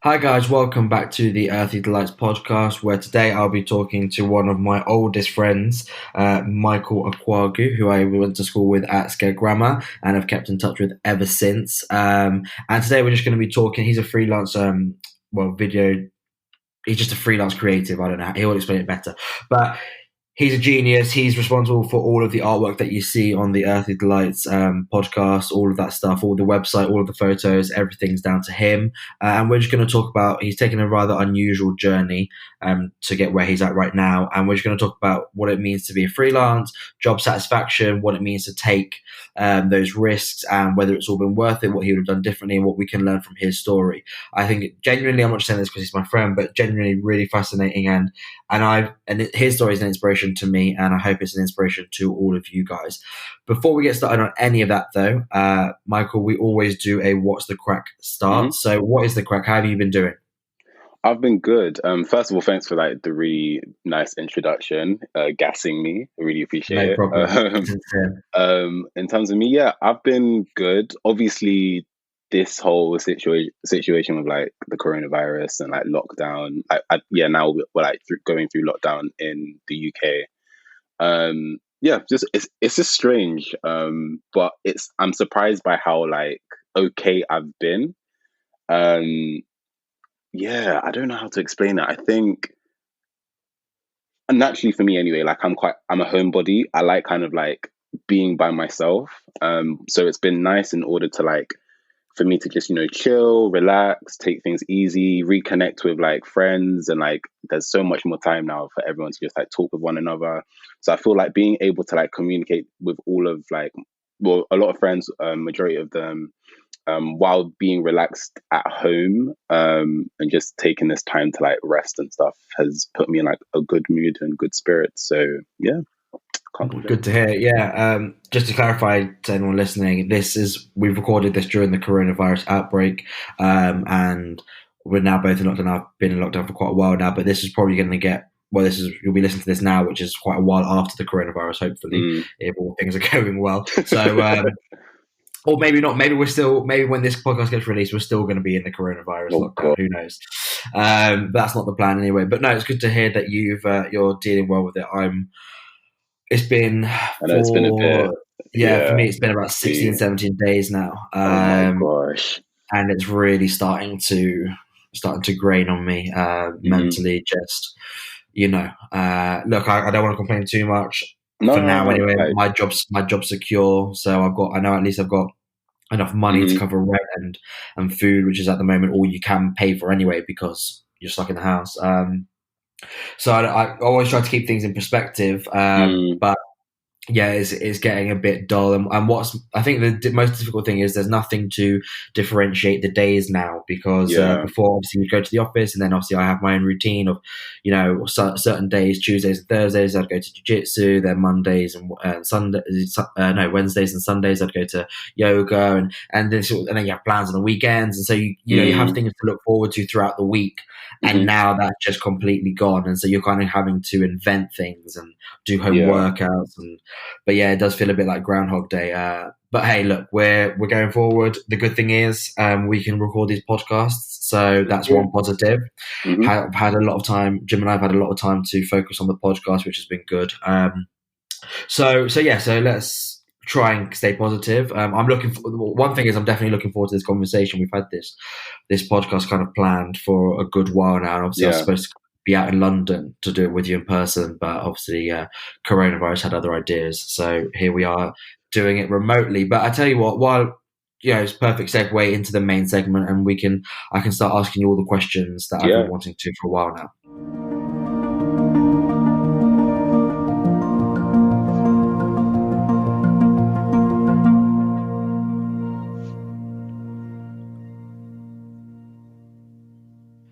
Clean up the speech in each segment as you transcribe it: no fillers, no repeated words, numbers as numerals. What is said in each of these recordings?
Hi guys, welcome back to the Earthy Delights podcast, where today I'll be talking to one of my oldest friends, Michael Akuagwu, who I went to school with at Scare Grammar and have kept in touch with ever since. And today we're just going to be talking. He's a freelance, video. He's just a freelance creative. I don't know. He'll explain it better, but he's a genius. He's responsible for all of the artwork that you see on the Earthly Delights podcast, all of that stuff, all the website, all of the photos, everything's down to him. And we're just going to talk about, he's taken a rather unusual journey to get where he's at right now. And we're just going to talk about what it means to be a freelance, job satisfaction, what it means to take those risks, and whether it's all been worth it, what he would have done differently, and what we can learn from his story. I think genuinely, I'm not just saying this because he's my friend, but genuinely really fascinating. And his story is an inspiration to me, and I hope it's an inspiration to all of you guys. Before we get started on any of that, though, Michael, we always do a "What's the Crack" start. So, what is the crack? How have you been doing? I've been good. First of all, thanks for the really nice introduction, gassing me. I really appreciate No it. problem. In terms of me, yeah, I've been good. Obviously, this whole situation with the coronavirus and lockdown. Now we're going through lockdown in the UK. It's just strange. But I'm surprised by how okay I've been. Yeah, I don't know how to explain that. I think naturally for me anyway, I'm a homebody. I like kind of being by myself. So it's been nice in order to for me to just, chill, relax, take things easy, reconnect with friends, and there's so much more time now for everyone to just talk with one another. So I feel like being able to communicate with all of a lot of friends, majority of them, while being relaxed at home, and just taking this time to rest and stuff has put me in a good mood and good spirits. So yeah, can't complain. Good to hear. Yeah. Just to clarify to anyone listening, we've recorded this during the coronavirus outbreak, and we're now both in lockdown. I've been in lockdown for quite a while now, but this is probably going to get. Well, you'll be listening to this now, which is quite a while after the coronavirus, hopefully, if all things are going well. So, or maybe not. Maybe when this podcast gets released, we're still going to be in the coronavirus lockdown. God. Who knows? But that's not the plan anyway. But no, it's good to hear that you're dealing well with it. It's been it's been a bit. Yeah, for me, it's been about 16, 17 days now. Oh my gosh. And it's really starting to grain on me mentally. Just, look, I don't want to complain too much. For now, anyway, my job's secure, so I know at least I've got enough money to cover rent and food, which is at the moment all you can pay for anyway because you're stuck in the house. So I always try to keep things in perspective, but yeah, it's getting a bit dull. And I think the most difficult thing is there's nothing to differentiate the days now because before obviously you go to the office and then obviously I have my own routine of, certain days, Tuesdays and Thursdays I'd go to jiu-jitsu, then Mondays and Wednesdays and Sundays I'd go to yoga and then you have plans on the weekends. And so you have things to look forward to throughout the week. And now that's just completely gone. And so you're kind of having to invent things and do home workouts. But yeah, it does feel a bit like Groundhog Day. But hey, look, we're going forward. The good thing is we can record these podcasts. So that's one positive. I've had a lot of time, Jim and I have had a lot of time to focus on the podcast, which has been good. So let's try and stay positive. One thing is I'm definitely looking forward to this conversation. We've had this podcast kind of planned for a good while now. And obviously I was supposed to be out in London to do it with you in person, but obviously coronavirus had other ideas. So here we are doing it remotely. But I tell you what, while it's perfect segue into the main segment and I can start asking you all the questions that I've been wanting to for a while now.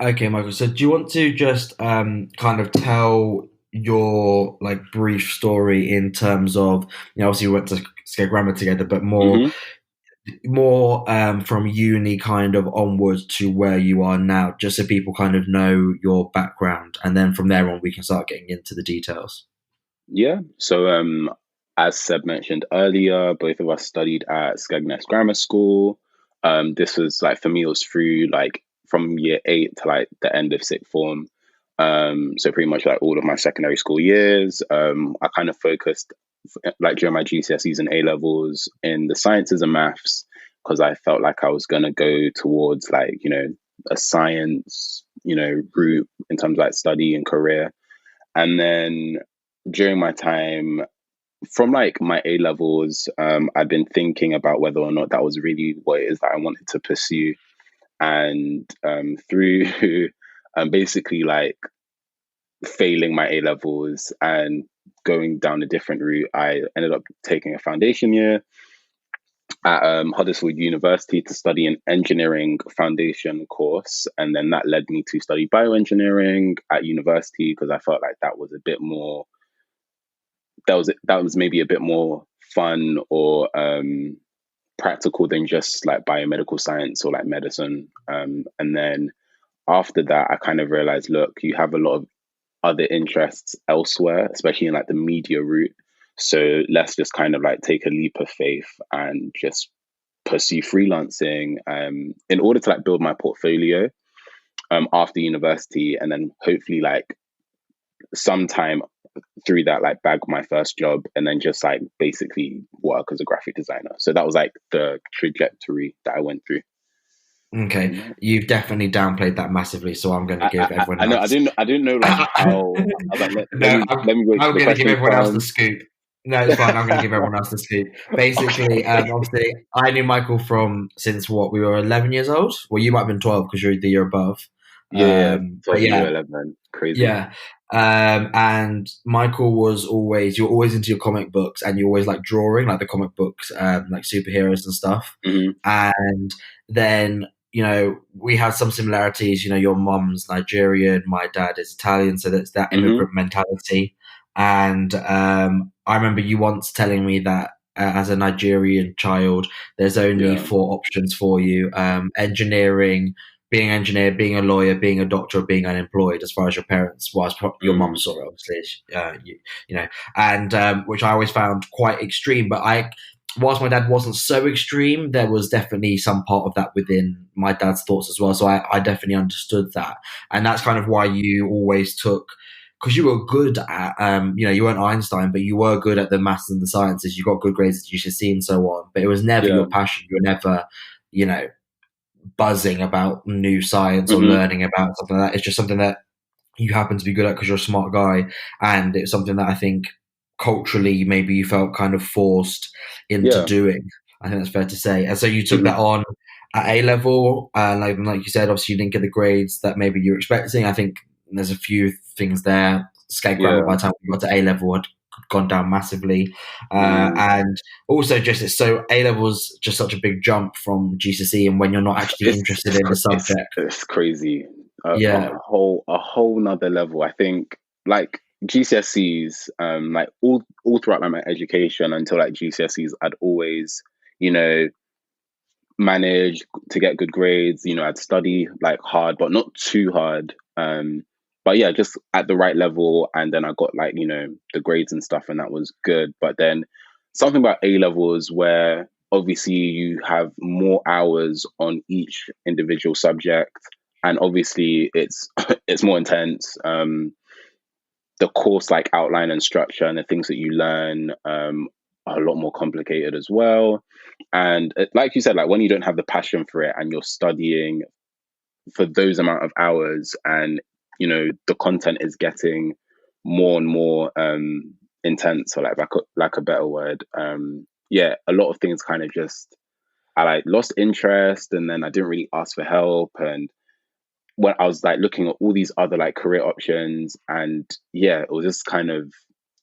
Okay, Michael. So do you want to just kind of tell your brief story in terms of, obviously we went to Scare Grammar together, but more from uni kind of onwards to where you are now, just so people kind of know your background, and then from there on we can start getting into the details. Yeah. So as Seb mentioned earlier, both of us studied at Skegness Grammar School. This was for me, it was through from year 8 to like the end of sixth form. So pretty much like all of my secondary school years, I kind of focused like during my GCSEs and A levels in the sciences and maths, because I felt like I was going to go towards like, a science, route in terms of like study and career. And then during my time from like my A levels, I'd been thinking about whether or not that was really what it is that I wanted to pursue. And through basically like failing my A levels and going down a different route, I ended up taking a foundation year at Huddersfield University to study an engineering foundation course, and then that led me to study bioengineering at university because I felt like that was a bit more. That was maybe a bit more fun or practical than just like biomedical science or like medicine. And then after that, I kind of realized, look, you have a lot of other interests elsewhere, especially in like the media route. So let's just kind of like take a leap of faith and just pursue freelancing in order to like build my portfolio after university, and then hopefully like sometime through that like bag my first job and then just like basically work as a graphic designer. So that was like the trajectory that I went through. Okay, you've definitely downplayed that massively, so I'm going to give everyone. I know. I didn't know like how. I was like, let me wait. I'm going to give everyone else the scoop. No, it's fine. I'm going to give everyone else the scoop. Basically, obviously, I knew Michael from since what we were 11 years old. Well, you might have been 12 because you're the year above. Yeah, 12 year 11. Crazy. Yeah. And Michael was you're always into your comic books, and you always like drawing, like the comic books, like superheroes and stuff. Mm-hmm. And then, we had some similarities. Your mum's Nigerian, my dad is Italian, so that's that immigrant mentality. And I remember you once telling me that as a Nigerian child, there's only 4 options for you: engineering, being an engineer, being a lawyer, being a doctor, or being unemployed, as far as your parents, your mum saw it, obviously, and which I always found quite extreme. But whilst my dad wasn't so extreme, there was definitely some part of that within my dad's thoughts as well. So I definitely understood that. And that's kind of why you always took, because you were good at, you weren't Einstein, but you were good at the maths and the sciences. You got good grades at GCSE and so on, but it was never your passion. You were never, buzzing about new science or learning about something like that. It's just something that you happen to be good at because you're a smart guy. And it's something that I think culturally maybe you felt kind of forced into doing. I think that's fair to say. And so you took that on at A level, like you said, obviously you didn't get the grades that maybe you were expecting. I think there's a few things there. Skate grammar by the time we got to A level had gone down massively, and also just it's so A level was just such a big jump from GCSE, and when you're not actually interested in the subject, it's crazy. A whole nother level. I think like GCSEs, like all throughout like my education until like GCSEs, I'd always manage to get good grades. I'd study like hard, but not too hard. But yeah, just at the right level. And then I got like, the grades and stuff, and that was good. But then something about A levels where obviously you have more hours on each individual subject. And obviously it's more intense. The course like outline and structure and the things that you learn are a lot more complicated as well. And like you said, like when you don't have the passion for it and you're studying for those amount of hours, and the content is getting more and more intense, or like a better word, a lot of things kind of just I like lost interest, and then I didn't really ask for help. And when I was like looking at all these other like career options, and it was just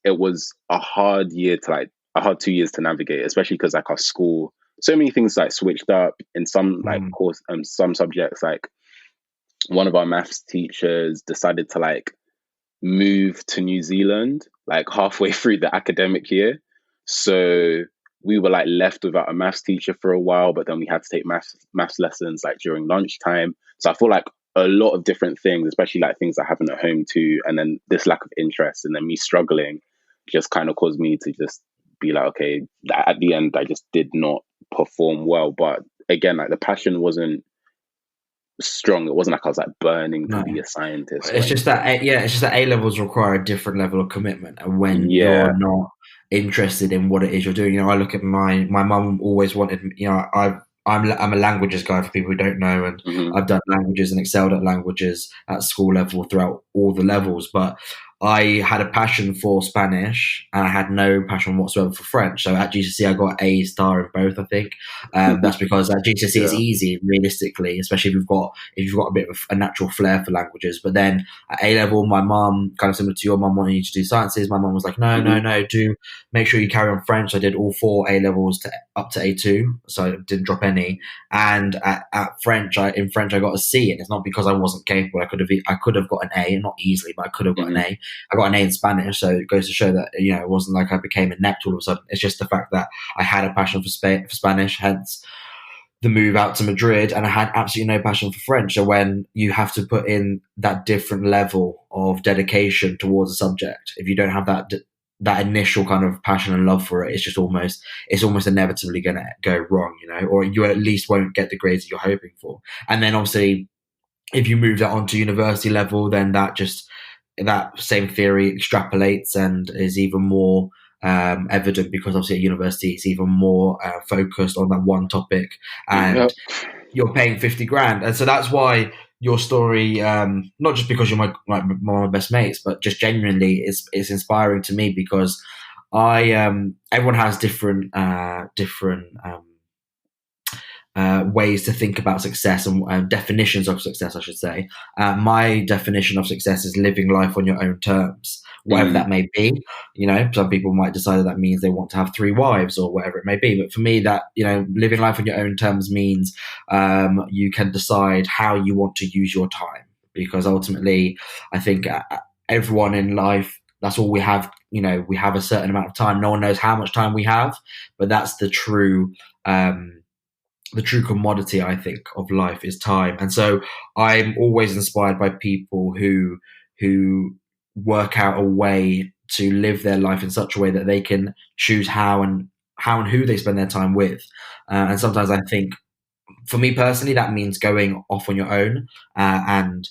it was a hard 2 years to navigate, especially because like our school, so many things like switched up in some like course, some subjects. Like one of our maths teachers decided to like move to New Zealand like halfway through the academic year, so we were like left without a maths teacher for a while. But then we had to take maths lessons like during lunchtime. So I feel like a lot of different things, especially like things that happen at home too, and then this lack of interest and then me struggling just kind of caused me to just be like, okay, at the end I just did not perform well. But again, like the passion wasn't strong. It wasn't like I was like burning to No. be a scientist. It's just that A levels require a different level of commitment, and when Yeah. you're not interested in what it is you're doing, you know, I look at my mum always wanted, you know, I'm a languages guy for people who don't know, and I've done languages and excelled at languages at school level throughout all the levels, but I had a passion for Spanish and I had no passion whatsoever for French. So at GCSE, I got A star in both, I think. That's because at GCSE it's easy, realistically, especially if you've got a bit of a natural flair for languages. But then at A level, my mum, kind of similar to your mum, wanted you to do sciences. My mum was like, no, do make sure you carry on French. I did all 4 A levels up to A2, so I didn't drop any. And at French, in French, I got a C, and it's not because I wasn't capable. I could have got an A, not easily, but I could have got an A. I got an A in Spanish, so it goes to show that, you know, it wasn't like I became inept all of a sudden. It's just the fact that I had a passion for Spanish, hence the move out to Madrid, and I had absolutely no passion for French. So when you have to put in that different level of dedication towards a subject, if you don't have that initial kind of passion and love for it, it's almost inevitably going to go wrong, you know, or you at least won't get the grades you're hoping for. And then obviously, if you move that on to university level, then that same theory extrapolates and is even more evident, because obviously at university it's even more focused on that one topic, and you're paying 50 grand. And so that's why your story, not just because you're one of my best mates, but just genuinely it's inspiring to me, because everyone has different ways to think about success and definitions of success, I should say. My definition of success is living life on your own terms, whatever that may be. You know, some people might decide that means they want to have 3 wives or whatever it may be. But for me, that, you know, living life on your own terms means you can decide how you want to use your time, because ultimately, I think everyone in life, that's all we have. You know, we have a certain amount of time. No one knows how much time we have, but that's the true commodity, I think, of life is time. And so I'm always inspired by people who work out a way to live their life in such a way that they can choose how and who they spend their time with. And sometimes I think, for me personally, that means going off on your own and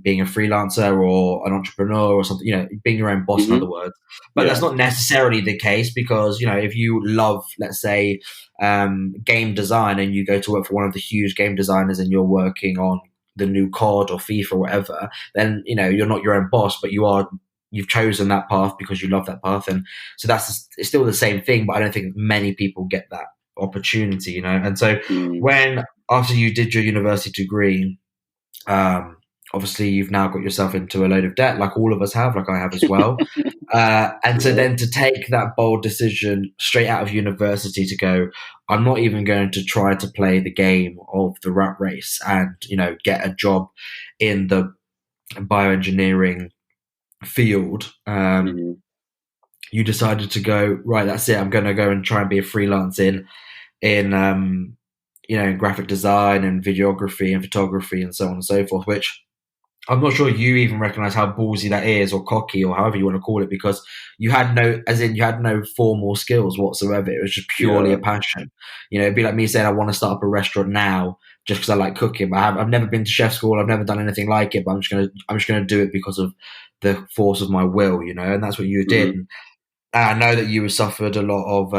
being a freelancer or an entrepreneur or something, you know, being your own boss, in other words. But that's not necessarily the case, because, you know, if you love, let's say, game design, and you go to work for one of the huge game designers and you're working on the new COD or FIFA or whatever, then, you know, you're not your own boss, but you've chosen that path because you love that path. And so it's still the same thing, but I don't think many people get that opportunity, you know. And so when, after you did your university degree, obviously you've now got yourself into a load of debt, like all of us have, like I have as well. And so then to take that bold decision straight out of university to go, I'm not even going to try to play the game of the rat race and, you know, get a job in the bioengineering field. You decided to go, right, that's it. I'm going to go and try and be a freelance in you know, graphic design and videography and photography and so on and so forth, which I'm not sure you even recognize how ballsy that is, or cocky, or however you want to call it, because you had no formal skills whatsoever. It was just purely a passion. You know, it'd be like me saying I want to start up a restaurant now just because I like cooking. I've never been to chef school. I've never done anything like it, but I'm just gonna do it because of the force of my will. You know, and that's what you did. And I know that you suffered a lot of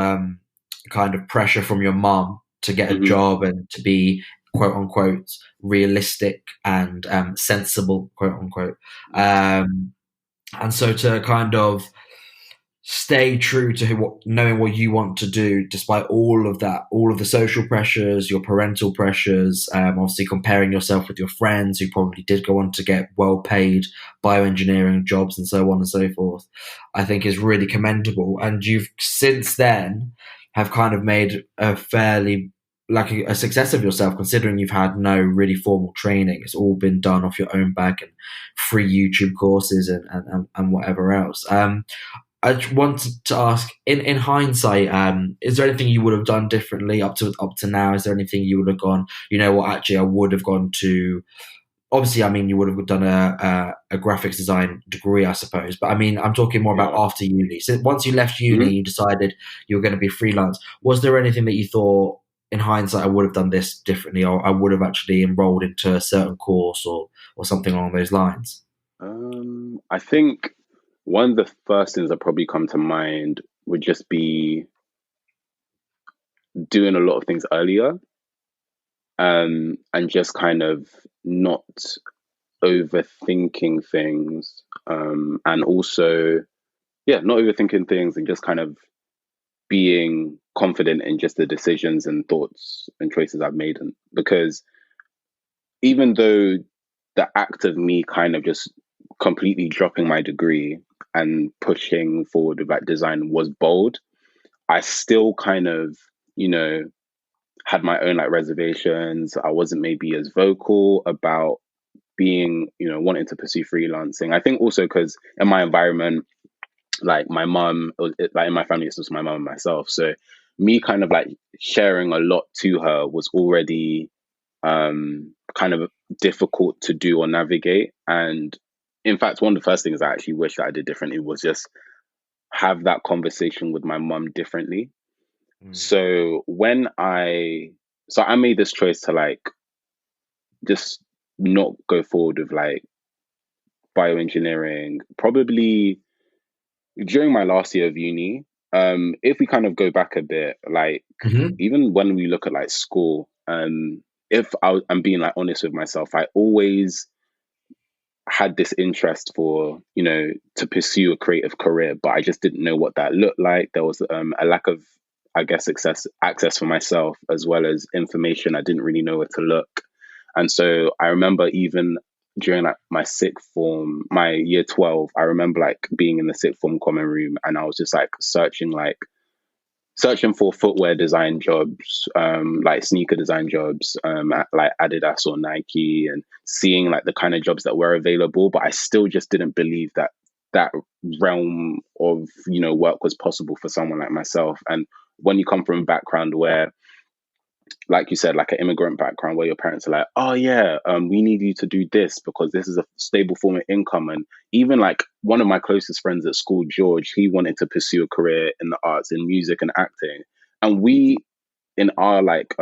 kind of pressure from your mum to get a job and to be, quote unquote, realistic and sensible, quote unquote. And so to kind of stay true to knowing what you want to do, despite all of that, all of the social pressures, your parental pressures, obviously comparing yourself with your friends who probably did go on to get well-paid bioengineering jobs and so on and so forth, I think is really commendable. And you've since then have kind of made a fairly a success of yourself, considering you've had no really formal training. It's all been done off your own back and free YouTube courses and whatever else. I wanted to ask, in hindsight, is there anything you would have done differently up to now? Is there anything you would have gone, you know what, actually I would have gone to, obviously, I mean, you would have done a graphics design degree, I suppose. But I mean, I'm talking more about after uni. So once you left uni, you decided you were going to be freelance. Was there anything that you thought, in hindsight, I would have done this differently, or I would have actually enrolled into a certain course or something along those lines? I think one of the first things that probably come to mind would just be doing a lot of things earlier, and just kind of not overthinking things, and also, yeah, not overthinking things and just kind of being confident in just the decisions and thoughts and choices I've made. And because even though the act of me kind of just completely dropping my degree and pushing forward with like design was bold, I still kind of, you know, had my own like reservations. I wasn't maybe as vocal about being, wanting to pursue freelancing. I think also because in my environment, like my mom, like in my family, it's just my mom and myself. So me kind of like sharing a lot to her was already kind of difficult to do or navigate. And in fact, one of the first things I actually wish that I did differently was just have that conversation with my mom differently. So so I made this choice to like just not go forward with like bioengineering probably during my last year of uni. If we kind of go back a bit, like even when we look at like school, if I'm being like honest with myself, I always had this interest for, to pursue a creative career, but I just didn't know what that looked like. There was a lack of, I guess, access for myself, as well as information. I didn't really know where to look. And so I remember even during like my sixth form, my year 12, I remember like being in the sixth form common room, and I was just like searching for footwear design jobs, like sneaker design jobs, at like Adidas or Nike, and seeing like the kind of jobs that were available. But I still just didn't believe that that realm of, work was possible for someone like myself. And when you come from a background where, like you said, like an immigrant background where your parents are like, oh yeah, we need you to do this because this is a stable form of income. And even like one of my closest friends at school, George, he wanted to pursue a career in the arts, in music and acting. And we, in our like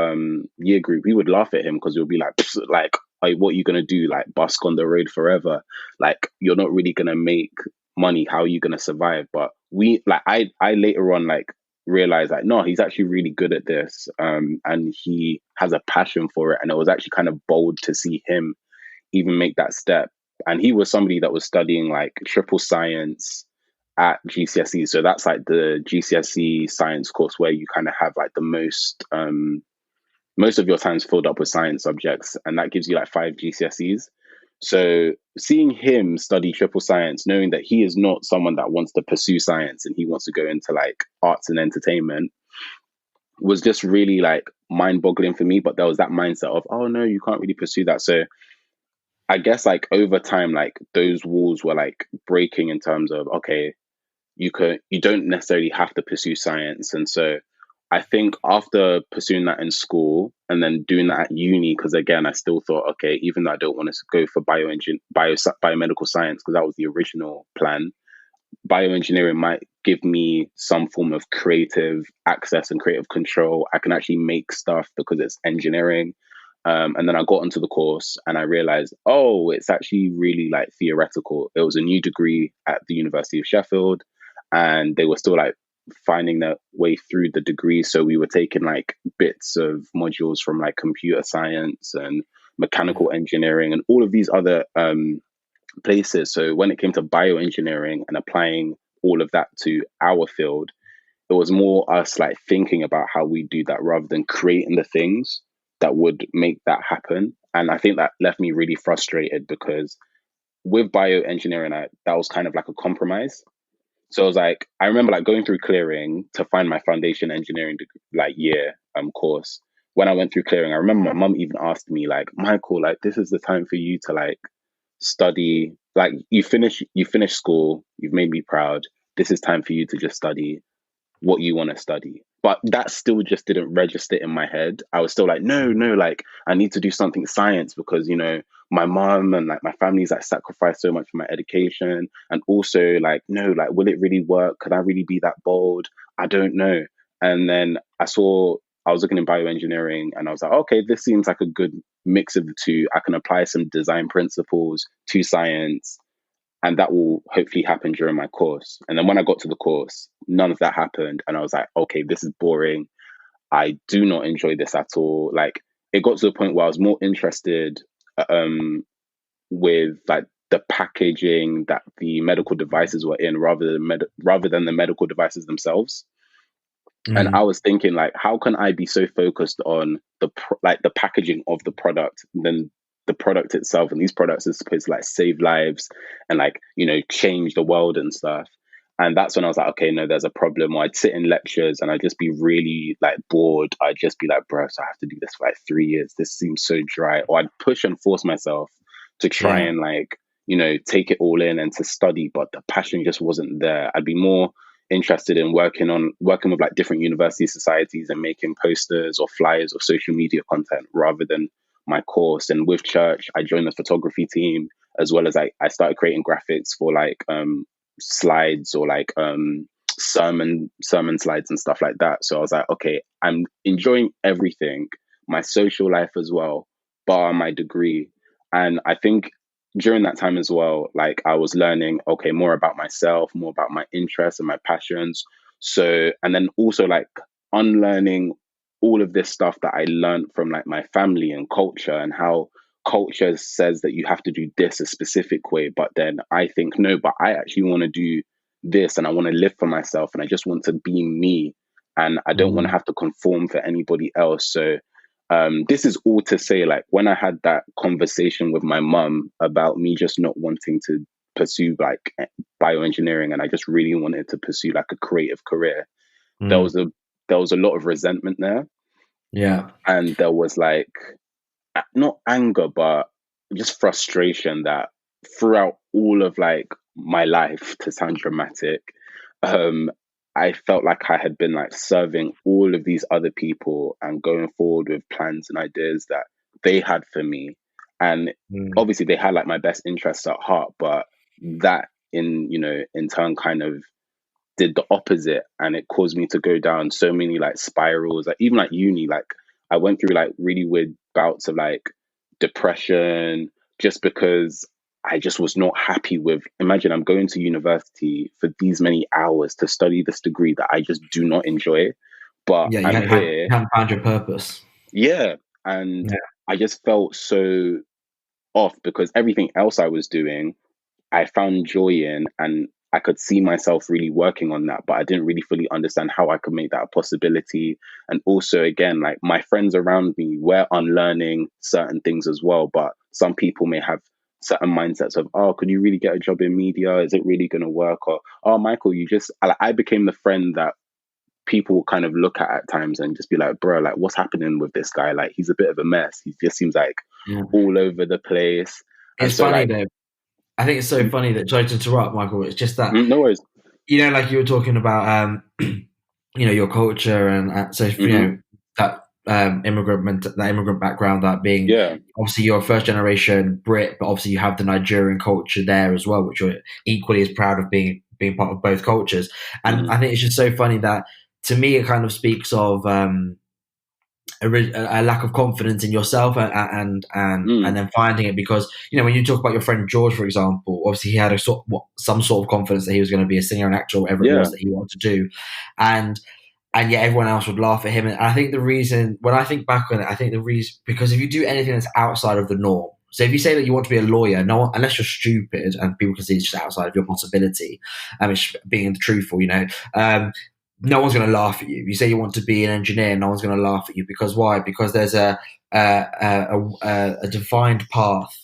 year group, we would laugh at him because we'll be like, like, hey, what are you gonna do? Like busk on the road forever? Like you're not really gonna make money. How are you gonna survive? But we like I later on like realized like no, he's actually really good at this, and he has a passion for it. And it was actually kind of bold to see him even make that step. And he was somebody that was studying like triple science at GCSE. So that's like the GCSE science course where you kind of have like the most of your time's filled up with science subjects, and that gives you like 5 GCSEs. So seeing him study triple science, knowing that he is not someone that wants to pursue science and he wants to go into like arts and entertainment, was just really like mind boggling for me. But there was that mindset of, oh no, you can't really pursue that. So I guess like over time, like those walls were like breaking in terms of, okay, you don't necessarily have to pursue science. And so I think after pursuing that in school and then doing that at uni, because again I still thought, okay, even though I don't want to go for biomedical science because that was the original plan, bioengineering might give me some form of creative access and creative control. I can actually make stuff because it's engineering. And then I got into the course and I realized, oh, it's actually really like theoretical. It was a new degree at the University of Sheffield, and they were still like finding their way through the degree. So we were taking like bits of modules from like computer science and mechanical engineering and all of these other places. So when it came to bioengineering and applying all of that to our field, it was more us like thinking about how we do that rather than creating the things that would make that happen. And I think that left me really frustrated because with bioengineering, that was kind of like a compromise. So I was like, I remember like going through clearing to find my foundation engineering like year course. When I went through clearing, I remember my mum even asked me like, Michael, like this is the time for you to like study. Like you finish school, you've made me proud. This is time for you to just study what you want to study. But that still just didn't register in my head. I was still like, no, like I need to do something science because, my mom and like my family's like sacrificed so much for my education. And also like, no, like, will it really work? Can I really be that bold? I don't know. And then I saw I was looking in bioengineering, and I was like, okay, this seems like a good mix of the two. I can apply some design principles to science, and that will hopefully happen during my course. And then when I got to the course, none of that happened, and I was like, okay, this is boring. I do not enjoy this at all. Like, it got to the point where I was more interested with like the packaging that the medical devices were in, rather than the medical devices themselves. And I was thinking, like, how can I be so focused on the packaging of the product than the product itself? And these products are supposed to like save lives and like, you know, change the world and stuff. And that's when I was like, okay, no, there's a problem. Or I'd sit in lectures and I'd just be really like bored. I'd just be like, bro, so I have to do this for like 3 years. This seems so dry. Or I'd push and force myself to try and like, you know, take it all in and to study, but the passion just wasn't there. I'd be more interested in working with like different university societies and making posters or flyers or social media content rather than my course. And with church, I joined the photography team, as well as I started creating graphics for like slides or like sermon slides and stuff like that. So I was like, okay, I'm enjoying everything, my social life as well, bar my degree. And I think during that time as well, like I was learning, okay, more about myself, more about my interests and my passions. So, and then also like unlearning all of this stuff that I learned from like my family and culture, and how culture says that you have to do this a specific way. But then I think, no, but I actually want to do this, and I want to live for myself, and I just want to be me. And I don't want to have to conform for anybody else. So this is all to say, like, when I had that conversation with my mum about me just not wanting to pursue like bioengineering, and I just really wanted to pursue like a creative career, there was a lot of resentment there. Yeah. And there was like, not anger, but just frustration that throughout all of like my life, to sound dramatic, I felt like I had been like serving all of these other people and going forward with plans and ideas that they had for me. And obviously they had like my best interests at heart, but that in turn kind of did the opposite, and it caused me to go down so many like spirals. Like even like uni, like I went through like really weird bouts of like depression, just because I just was not happy with, imagine I'm going to university for these many hours to study this degree that I just do not enjoy. But yeah, I'm here. You haven't found your purpose. Yeah. And I just felt so off because everything else I was doing, I found joy in, and I could see myself really working on that, but I didn't really fully understand how I could make that a possibility. And also, again, like my friends around me were unlearning certain things as well, but some people may have certain mindsets of, oh, could you really get a job in media? Is it really going to work? Or, oh, Michael, I became the friend that people kind of look at times and just be like, bro, like what's happening with this guy? Like he's a bit of a mess. He just seems like all over the place. It's funny though. I think it's so funny that, sorry to interrupt, Michael, it's just that, no worries. You know, like you were talking about, your culture and so, you know, that immigrant background, that being, obviously you're a first generation Brit, but obviously you have the Nigerian culture there as well, which you're equally as proud of being part of both cultures. And I think it's just so funny that, to me, it kind of speaks of, a lack of confidence in yourself and then finding it, because when you talk about your friend George, for example, obviously he had some sort of confidence that he was going to be a singer, an actor, or whatever it was that he wanted to do, and yet everyone else would laugh at him. And I think the reason, when I think back on it, because if you do anything that's outside of the norm, so if you say that you want to be a lawyer, no one, unless you're stupid and people can see it's just outside of your possibility, it's being truthful, no one's going to laugh at you. You say you want to be an engineer, no one's going to laugh at you, because why? Because there's a defined path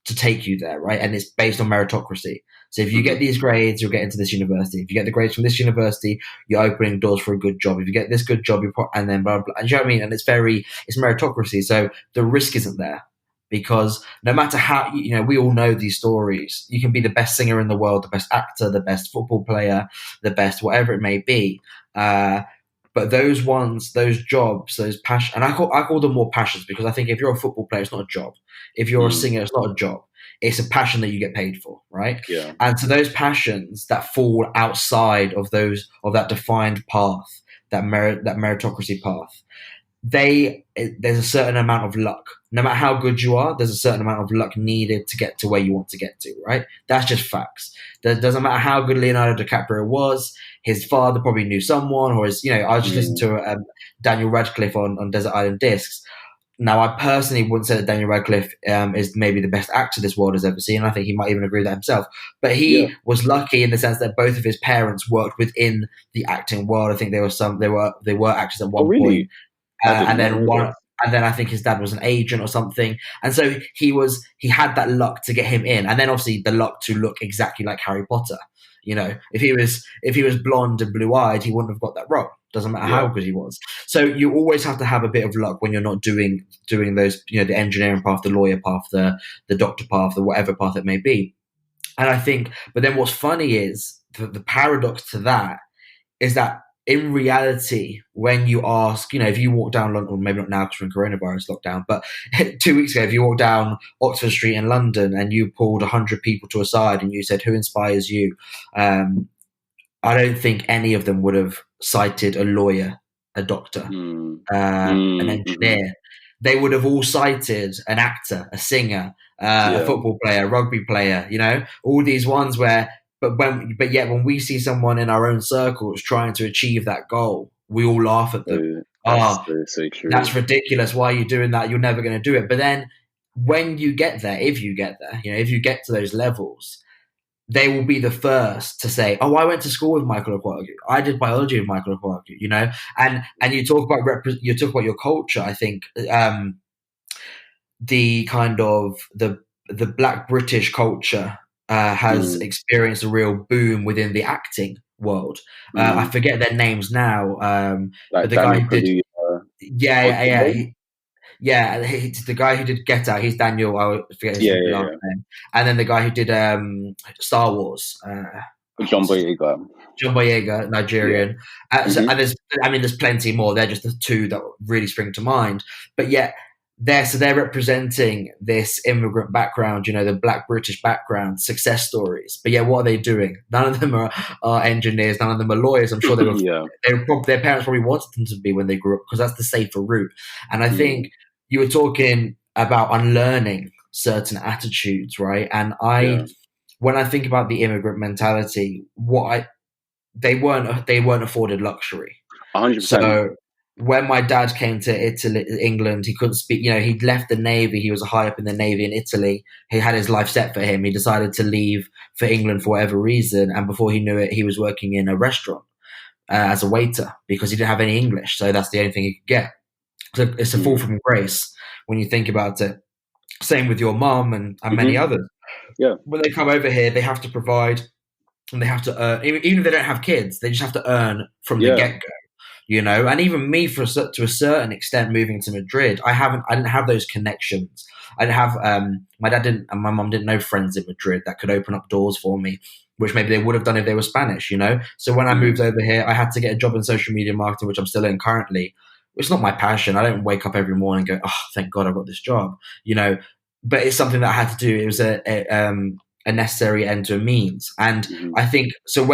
to take you there, right? And it's based on meritocracy. So if you get these grades, you'll get into this university. If you get the grades from this university, you're opening doors for a good job. If you get this good job, and then blah, blah, blah. And you know what I mean? And it's meritocracy. So the risk isn't there, because no matter how, we all know these stories. You can be the best singer in the world, the best actor, the best football player, the best whatever it may be. But those jobs, those passion, and I call them more passions, because I think if you're a football player, it's not a job. If you're a singer, it's not a job. It's a passion that you get paid for, right? Yeah. And so those passions that fall outside of that defined path, that meritocracy path, there's a certain amount of luck. No matter how good you are, there's a certain amount of luck needed to get to where you want to get to, right? That's just facts. It doesn't matter how good Leonardo DiCaprio was. His father probably knew someone, or I was just listening to Daniel Radcliffe on Desert Island Discs. Now, I personally wouldn't say that Daniel Radcliffe is maybe the best actor this world has ever seen. I think he might even agree with that himself. But he was lucky in the sense that both of his parents worked within the acting world. I think they were actors at one point. And then I think his dad was an agent or something, and so he had that luck to get him in, and then obviously the luck to look exactly like Harry Potter. If he was blonde and blue eyed, he wouldn't have got that role. Doesn't matter how good he was. So you always have to have a bit of luck when you're not doing those, the engineering path, the lawyer path, the doctor path, the whatever path it may be. And I think, but then what's funny is the paradox to that is that in reality, when you ask, if you walk down London, or maybe not now because we're in coronavirus lockdown, but 2 weeks ago, if you walk down Oxford Street in London and you pulled 100 people to a side and you said, who inspires you? I don't think any of them would have cited a lawyer, a doctor, an engineer. They would have all cited an actor, a singer, a football player, a rugby player, all these ones where, but yet when we see someone in our own circles trying to achieve that goal, we all laugh at them. So true. That's ridiculous. Why are you doing that? You're never going to do it. But then when you get there, if you get to those levels, they will be the first to say, "Oh, I went to school with Michael Akuagwu. I did biology with Michael Akuagwu." And you talk about your culture. I think the kind of the Black British culture has experienced a real boom within the acting world. I forget their names now. But the guy who did, the guy who did Get Out, he's Daniel. I forget his last name. And then the guy who did Star Wars, John Boyega, Nigerian. And there's plenty more. They're just the two that really spring to mind. But yet they're representing this immigrant background, the Black British background, success stories. But yeah, what are they doing? None of them are engineers. None of them are lawyers. I'm sure their parents probably wanted them to be when they grew up because that's the safer route. And I think you were talking about unlearning certain attitudes, right? And when I think about the immigrant mentality, they weren't afforded luxury. 100%. So when my dad came to England, he couldn't speak. He'd left the Navy. He was high up in the Navy in Italy. He had his life set for him. He decided to leave for England for whatever reason. And before he knew it, he was working in a restaurant as a waiter because he didn't have any English. So that's the only thing he could get. So it's a fall from grace when you think about it. Same with your mom and many others. Yeah. When they come over here, they have to provide and they have to earn. Even if they don't have kids, they just have to earn from the get-go. And even me, to a certain extent, moving to Madrid, I didn't have those connections. I didn't have my dad didn't, and my mom didn't know friends in Madrid that could open up doors for me, which maybe they would have done if they were Spanish. So when I moved over here, I had to get a job in social media marketing, which I'm still in currently. It's not my passion. I don't wake up every morning and go, "Oh, thank God I got this job," But it's something that I had to do. It was a necessary end to a means, and I think so.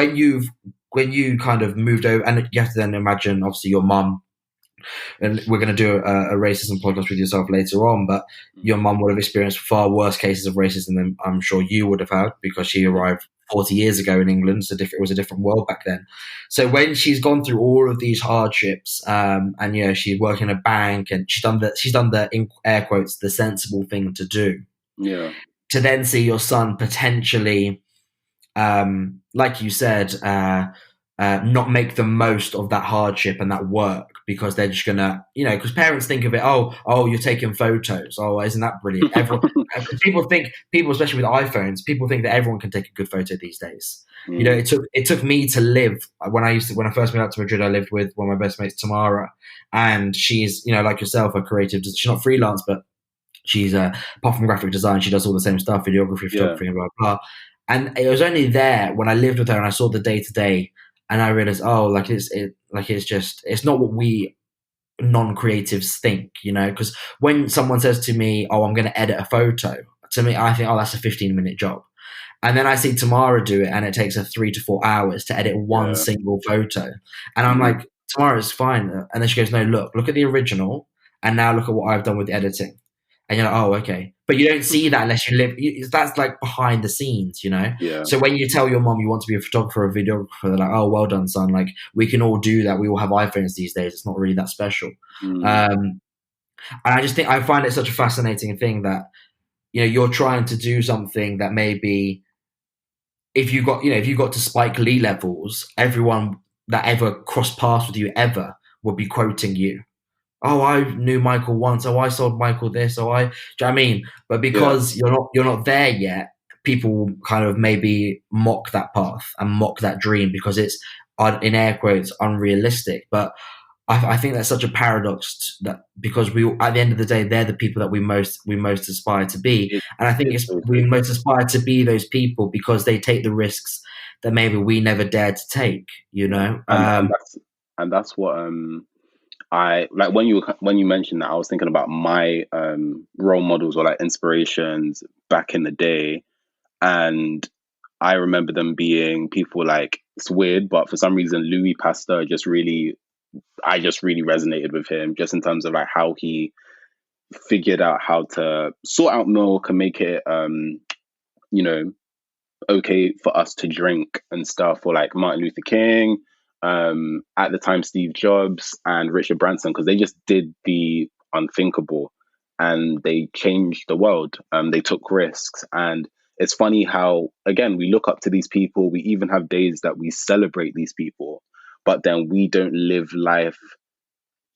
When you kind of moved over, and you have to then imagine, obviously, your mum, and we're going to do a racism podcast with yourself later on, but your mum would have experienced far worse cases of racism than I'm sure you would have had because she arrived 40 years ago in England. So it was a different world back then. So when she's gone through all of these hardships, and she's working in a bank, and she's done the in air quotes the sensible thing to do. Yeah. To then see your son potentially, like you said, not make the most of that hardship and that work because they're just gonna, because parents think of it, oh, you're taking photos. Oh, isn't that brilliant? People, especially with iPhones, people think that everyone can take a good photo these days. It took me to live when I first moved out to Madrid. I lived with one of my best mates, Tamara, and she's, like yourself, a creative. She's not freelance, but she's apart from graphic design, she does all the same stuff, videography, photography, and blah blah. And it was only there when I lived with her and I saw the day to day. And I realized, it's not what we non-creatives think, because when someone says to me, "Oh, I'm going to edit a photo," to me, I think, "Oh, that's a 15-minute job." And then I see Tamara do it and it takes her 3 to 4 hours to edit one single photo. And I'm like, tomorrow is fine. And then she goes, no, look at the original, and now look at what I've done with the editing. And you're like, oh, okay. But you don't see that unless you live. That's like behind the scenes, you know? Yeah. So when you tell your mom you want to be a photographer or a videographer, they're like, oh, well done, son. Like, we can all do that. We all have iPhones these days. It's not really that special. And I just think I find it such a fascinating thing that, you know, you're trying to do something that maybe if you got to Spike Lee levels, everyone that ever crossed paths with you ever would be quoting you. Oh, I knew Michael once. Oh, I sold Michael this. Oh, do you know what I mean? But because you're not there yet, people kind of maybe mock that path and mock that dream because it's, in air quotes, unrealistic. But I think that's such a paradox that because we, at the end of the day, they're the people that we most aspire to be, and I think we most aspire to be those people because they take the risks that maybe we never dared to take. You know, and that's what I like when you mentioned that. I was thinking about my role models or like inspirations back in the day, and I remember them being people like, it's weird, but for some reason Louis Pasteur I just really resonated with him, just in terms of like how he figured out how to sort out milk and make it you know, okay for us to drink and stuff, or like Martin Luther King, at the time Steve Jobs and Richard Branson, because they just did the unthinkable and they changed the world. They took risks, and it's funny how, again, we look up to these people. We even have days that we celebrate these people, but then we don't live life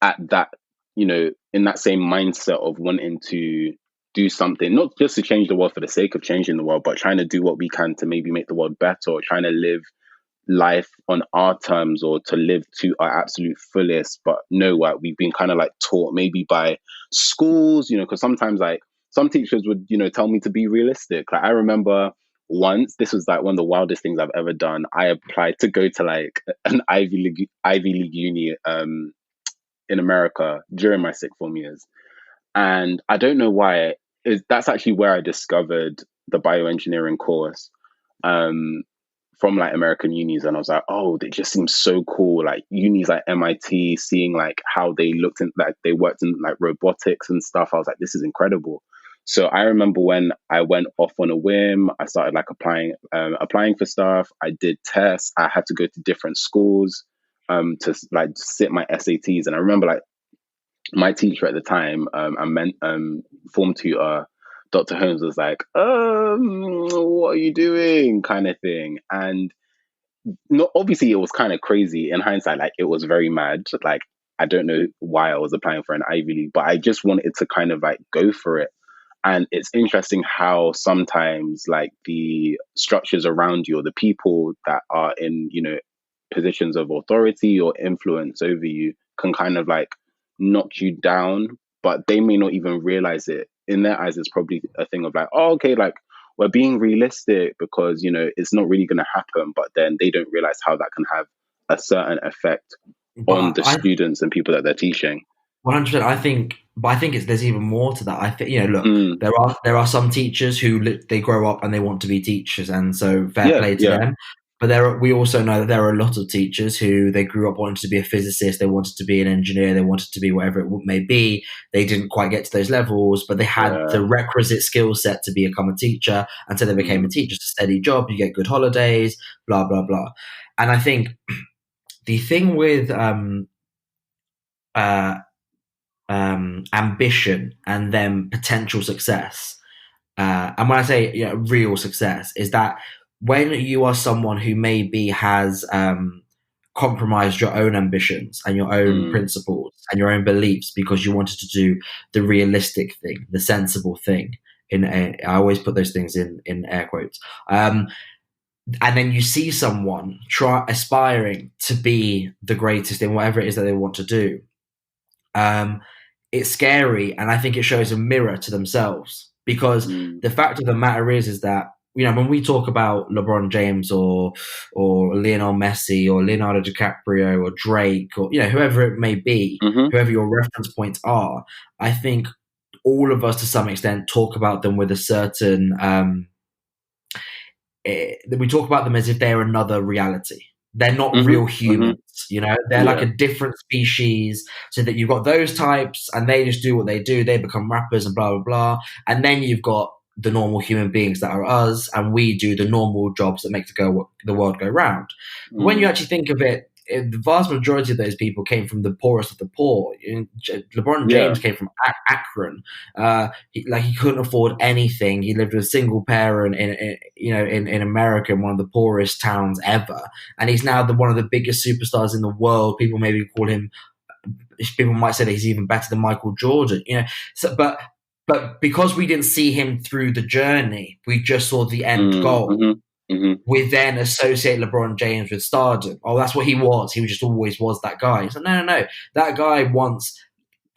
at that, you know, in that same mindset of wanting to do something, not just to change the world for the sake of changing the world, but trying to do what we can to maybe make the world better, or trying to live life on our terms, or to live to our absolute fullest. But no, we've been kind of like taught maybe by schools, you know, because sometimes like some teachers would, you know, tell me to be realistic. Like I remember once, this was like one of the wildest things I've ever done. I applied to go to like an Ivy League uni in America during my sixth form years. And I don't know why, that's actually where I discovered the bioengineering course from like American unis. And I was like, oh, they just seem so cool. Like unis like MIT, seeing like how they looked in, like they worked in like robotics and stuff. I was like, this is incredible. So I remember when I went off on a whim, I started like applying for stuff. I did tests. I had to go to different schools to like sit my SATs. And I remember like my teacher at the time, form tutor, Dr. Holmes, was like, what are you doing? Kind of thing. And no, obviously it was kind of crazy in hindsight. Like it was very mad. Like I don't know why I was applying for an Ivy League, but I just wanted to kind of like go for it. And it's interesting how sometimes like the structures around you, or the people that are in, you know, positions of authority or influence over you, can kind of like knock you down, but they may not even realize it. In their eyes, it's probably a thing of like, oh, okay, like we're being realistic because, you know, it's not really going to happen. But then they don't realize how that can have a certain effect on the students and people that they're teaching. 100%. I think there's even more to that. I think, you know, look, there are some teachers who they grow up and they want to be teachers, and so fair play to them. But we also know that there are a lot of teachers who they grew up wanting to be a physicist, they wanted to be an engineer, they wanted to be whatever it may be. They didn't quite get to those levels, but they had the requisite skill set to become a teacher, and so they became a teacher. It's a steady job, you get good holidays, blah, blah, blah. And I think the thing with ambition and then potential success, and when I say, you know, real success, is that when you are someone who maybe has compromised your own ambitions and your own principles and your own beliefs because you wanted to do the realistic thing, the sensible thing, I always put those things in air quotes, and then you see someone aspiring to be the greatest in whatever it is that they want to do, it's scary, and I think it shows a mirror to themselves, because the fact of the matter is that, you know, when we talk about LeBron James or Lionel Messi or Leonardo DiCaprio or Drake, or, you know, whoever it may be, whoever your reference points are, I think all of us to some extent talk about them with a certain we talk about them as if they're another reality. They're not real humans, you know. They're like a different species. So that you've got those types, and they just do what they do. They become rappers and blah blah blah. And then you've got the normal human beings that are us, and we do the normal jobs that make the world go round. But when you actually think of it, the vast majority of those people came from the poorest of the poor. LeBron James came from Akron. He couldn't afford anything. He lived with a single parent in America, in one of the poorest towns ever. And he's now one of the biggest superstars in the world. People maybe call him. People might say that he's even better than Michael Jordan. You know, but because we didn't see him through the journey, we just saw the end goal. We then associate LeBron James with stardom. Oh, that's what he was. He just always was that guy. So no. That guy once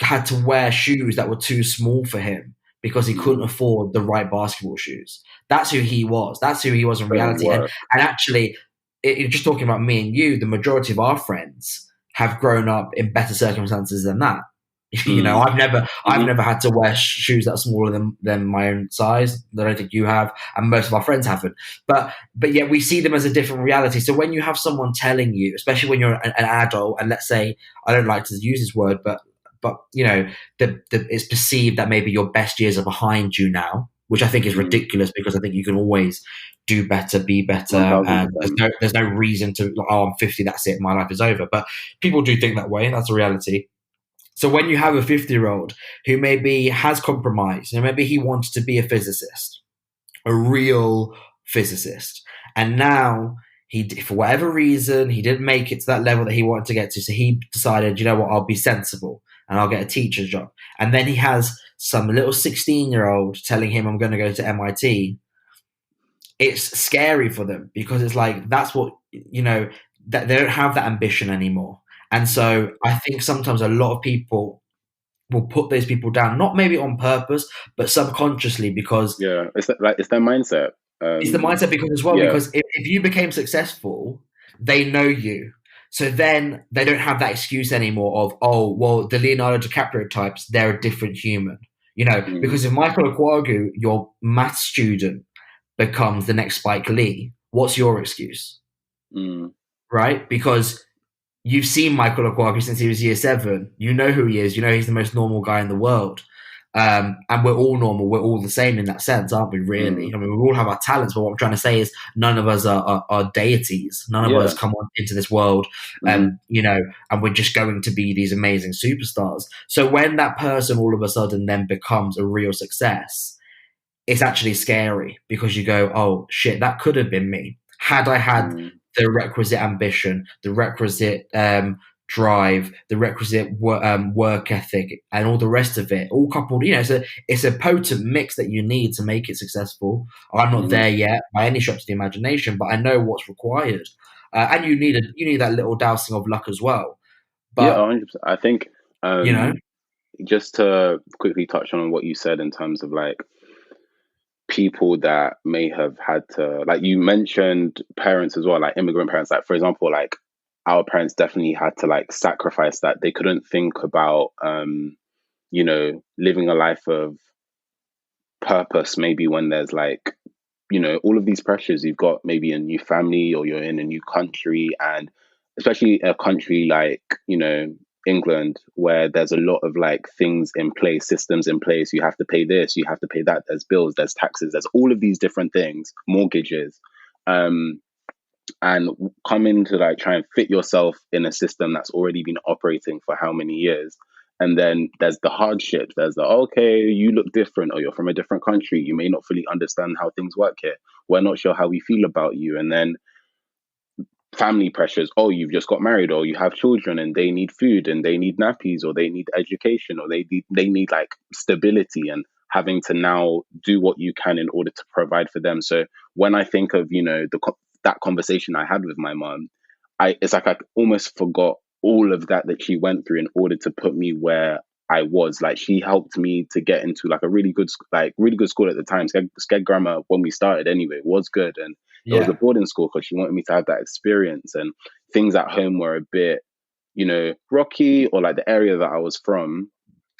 had to wear shoes that were too small for him because he couldn't afford the right basketball shoes. That's who he was. That's who he was in reality. And actually, just talking about me and you, the majority of our friends have grown up in better circumstances than that. You know, I've never had to wear shoes that are smaller than my own size. I don't think you have, and most of our friends haven't. But yet we see them as a different reality. So when you have someone telling you, especially when you're an adult, and let's say, I don't like to use this word, but you know, it's perceived that maybe your best years are behind you now, which I think is ridiculous, because I think you can always do better, be better. And there's no reason to, I'm 50, that's it, my life is over. But people do think that way, and that's a reality. So when you have a 50-year-old who maybe has compromised, you know, maybe he wants to be a physicist, a real physicist, and now for whatever reason, he didn't make it to that level that he wanted to get to. So he decided, you know what, I'll be sensible and I'll get a teacher's job. And then he has some little 16-year-old telling him, I'm going to go to MIT. It's scary for them, because it's like, that's what, you know, that they don't have that ambition anymore. And so I think sometimes a lot of people will put those people down, not maybe on purpose, but subconsciously, because it's their mindset. It's the mindset, because as well, because if you became successful, they know you. So then they don't have that excuse anymore of, oh, well, the Leonardo DiCaprio types, they're a different human. You know, because if Michael Akuagwu, your math student, becomes the next Spike Lee, what's your excuse? Right? Because you've seen Michael Akuagwu since he was year 7. You know who he is. You know he's the most normal guy in the world. And we're all normal. We're all the same in that sense, aren't we, really? I mean, we all have our talents, but what I'm trying to say is none of us are deities. None of us come into this world, you know, and we're just going to be these amazing superstars. So when that person all of a sudden then becomes a real success, it's actually scary, because you go, oh, shit, that could have been me. Had I had the requisite ambition, the requisite drive, the requisite work ethic, and all the rest of it, all coupled, you know, it's a potent mix that you need to make it successful. I'm not there yet by any stretch of the imagination, but I know what's required, and you need that little dousing of luck as well. But 100%. I think you know, just to quickly touch on what you said in terms of like people that may have had to, like you mentioned parents as well, like immigrant parents, like for example, like our parents definitely had to like sacrifice that. They couldn't think about you know, living a life of purpose maybe when there's like, you know, all of these pressures. You've got maybe a new family, or you're in a new country, and especially a country like, you know, England, where there's a lot of like things in place, systems in place. You have to pay this, you have to pay that. There's bills, there's taxes, there's all of these different things, mortgages, and coming to like try and fit yourself in a system that's already been operating for how many years. And then there's the hardship. There's the, okay, you look different, or you're from a different country. You may not fully understand how things work here. We're not sure how we feel about you. And then family pressures. Oh, you've just got married, or you have children and they need food and they need nappies, or they need education, or they need like stability, and having to now do what you can in order to provide for them. So when I think of, you know, that conversation I had with my mom, it's like I almost forgot all of that she went through in order to put me where I was. Like, she helped me to get into like a really good school at the time. Skeg Grammar, when we started anyway, was good, and it was a boarding school because she wanted me to have that experience. And things at home were a bit, you know, rocky, or like the area that I was from.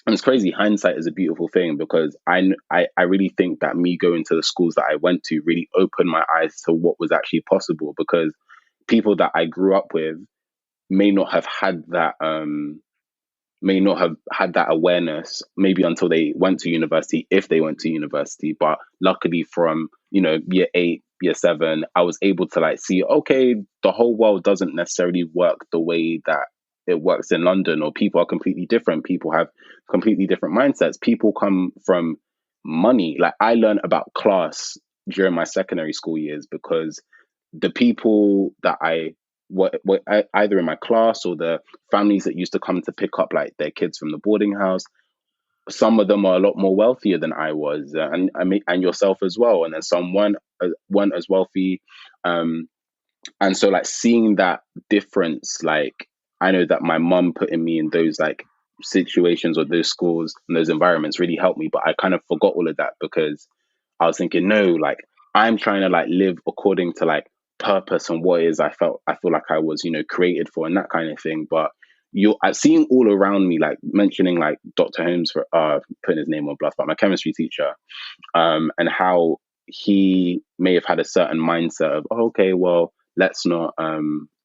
And it's crazy. Hindsight is a beautiful thing, because I really think that me going to the schools that I went to really opened my eyes to what was actually possible. Because people that I grew up with may not have had that awareness maybe until they went to university, if they went to university. But luckily from, year 8, year 7, I was able to like see, okay, the whole world doesn't necessarily work the way that it works in London, or people are completely different. People have completely different mindsets. People come from money. Like, I learned about class during my secondary school years, because the people that I were either in my class, or the families that used to come to pick up like their kids from the boarding house, some of them are a lot more wealthier than I was, and I mean, and yourself as well. And then some weren't as wealthy, and so like seeing that difference, like I know that my mum putting me in those like situations or those schools and those environments really helped me. But I kind of forgot all of that, because I was thinking, no, like I'm trying to like live according to like purpose and what it is I feel like I was, created for, and that kind of thing. But you're seeing all around me, like mentioning like Dr. Holmes, for putting his name on blast, but my chemistry teacher, and how he may have had a certain mindset of, oh, okay, well, let's not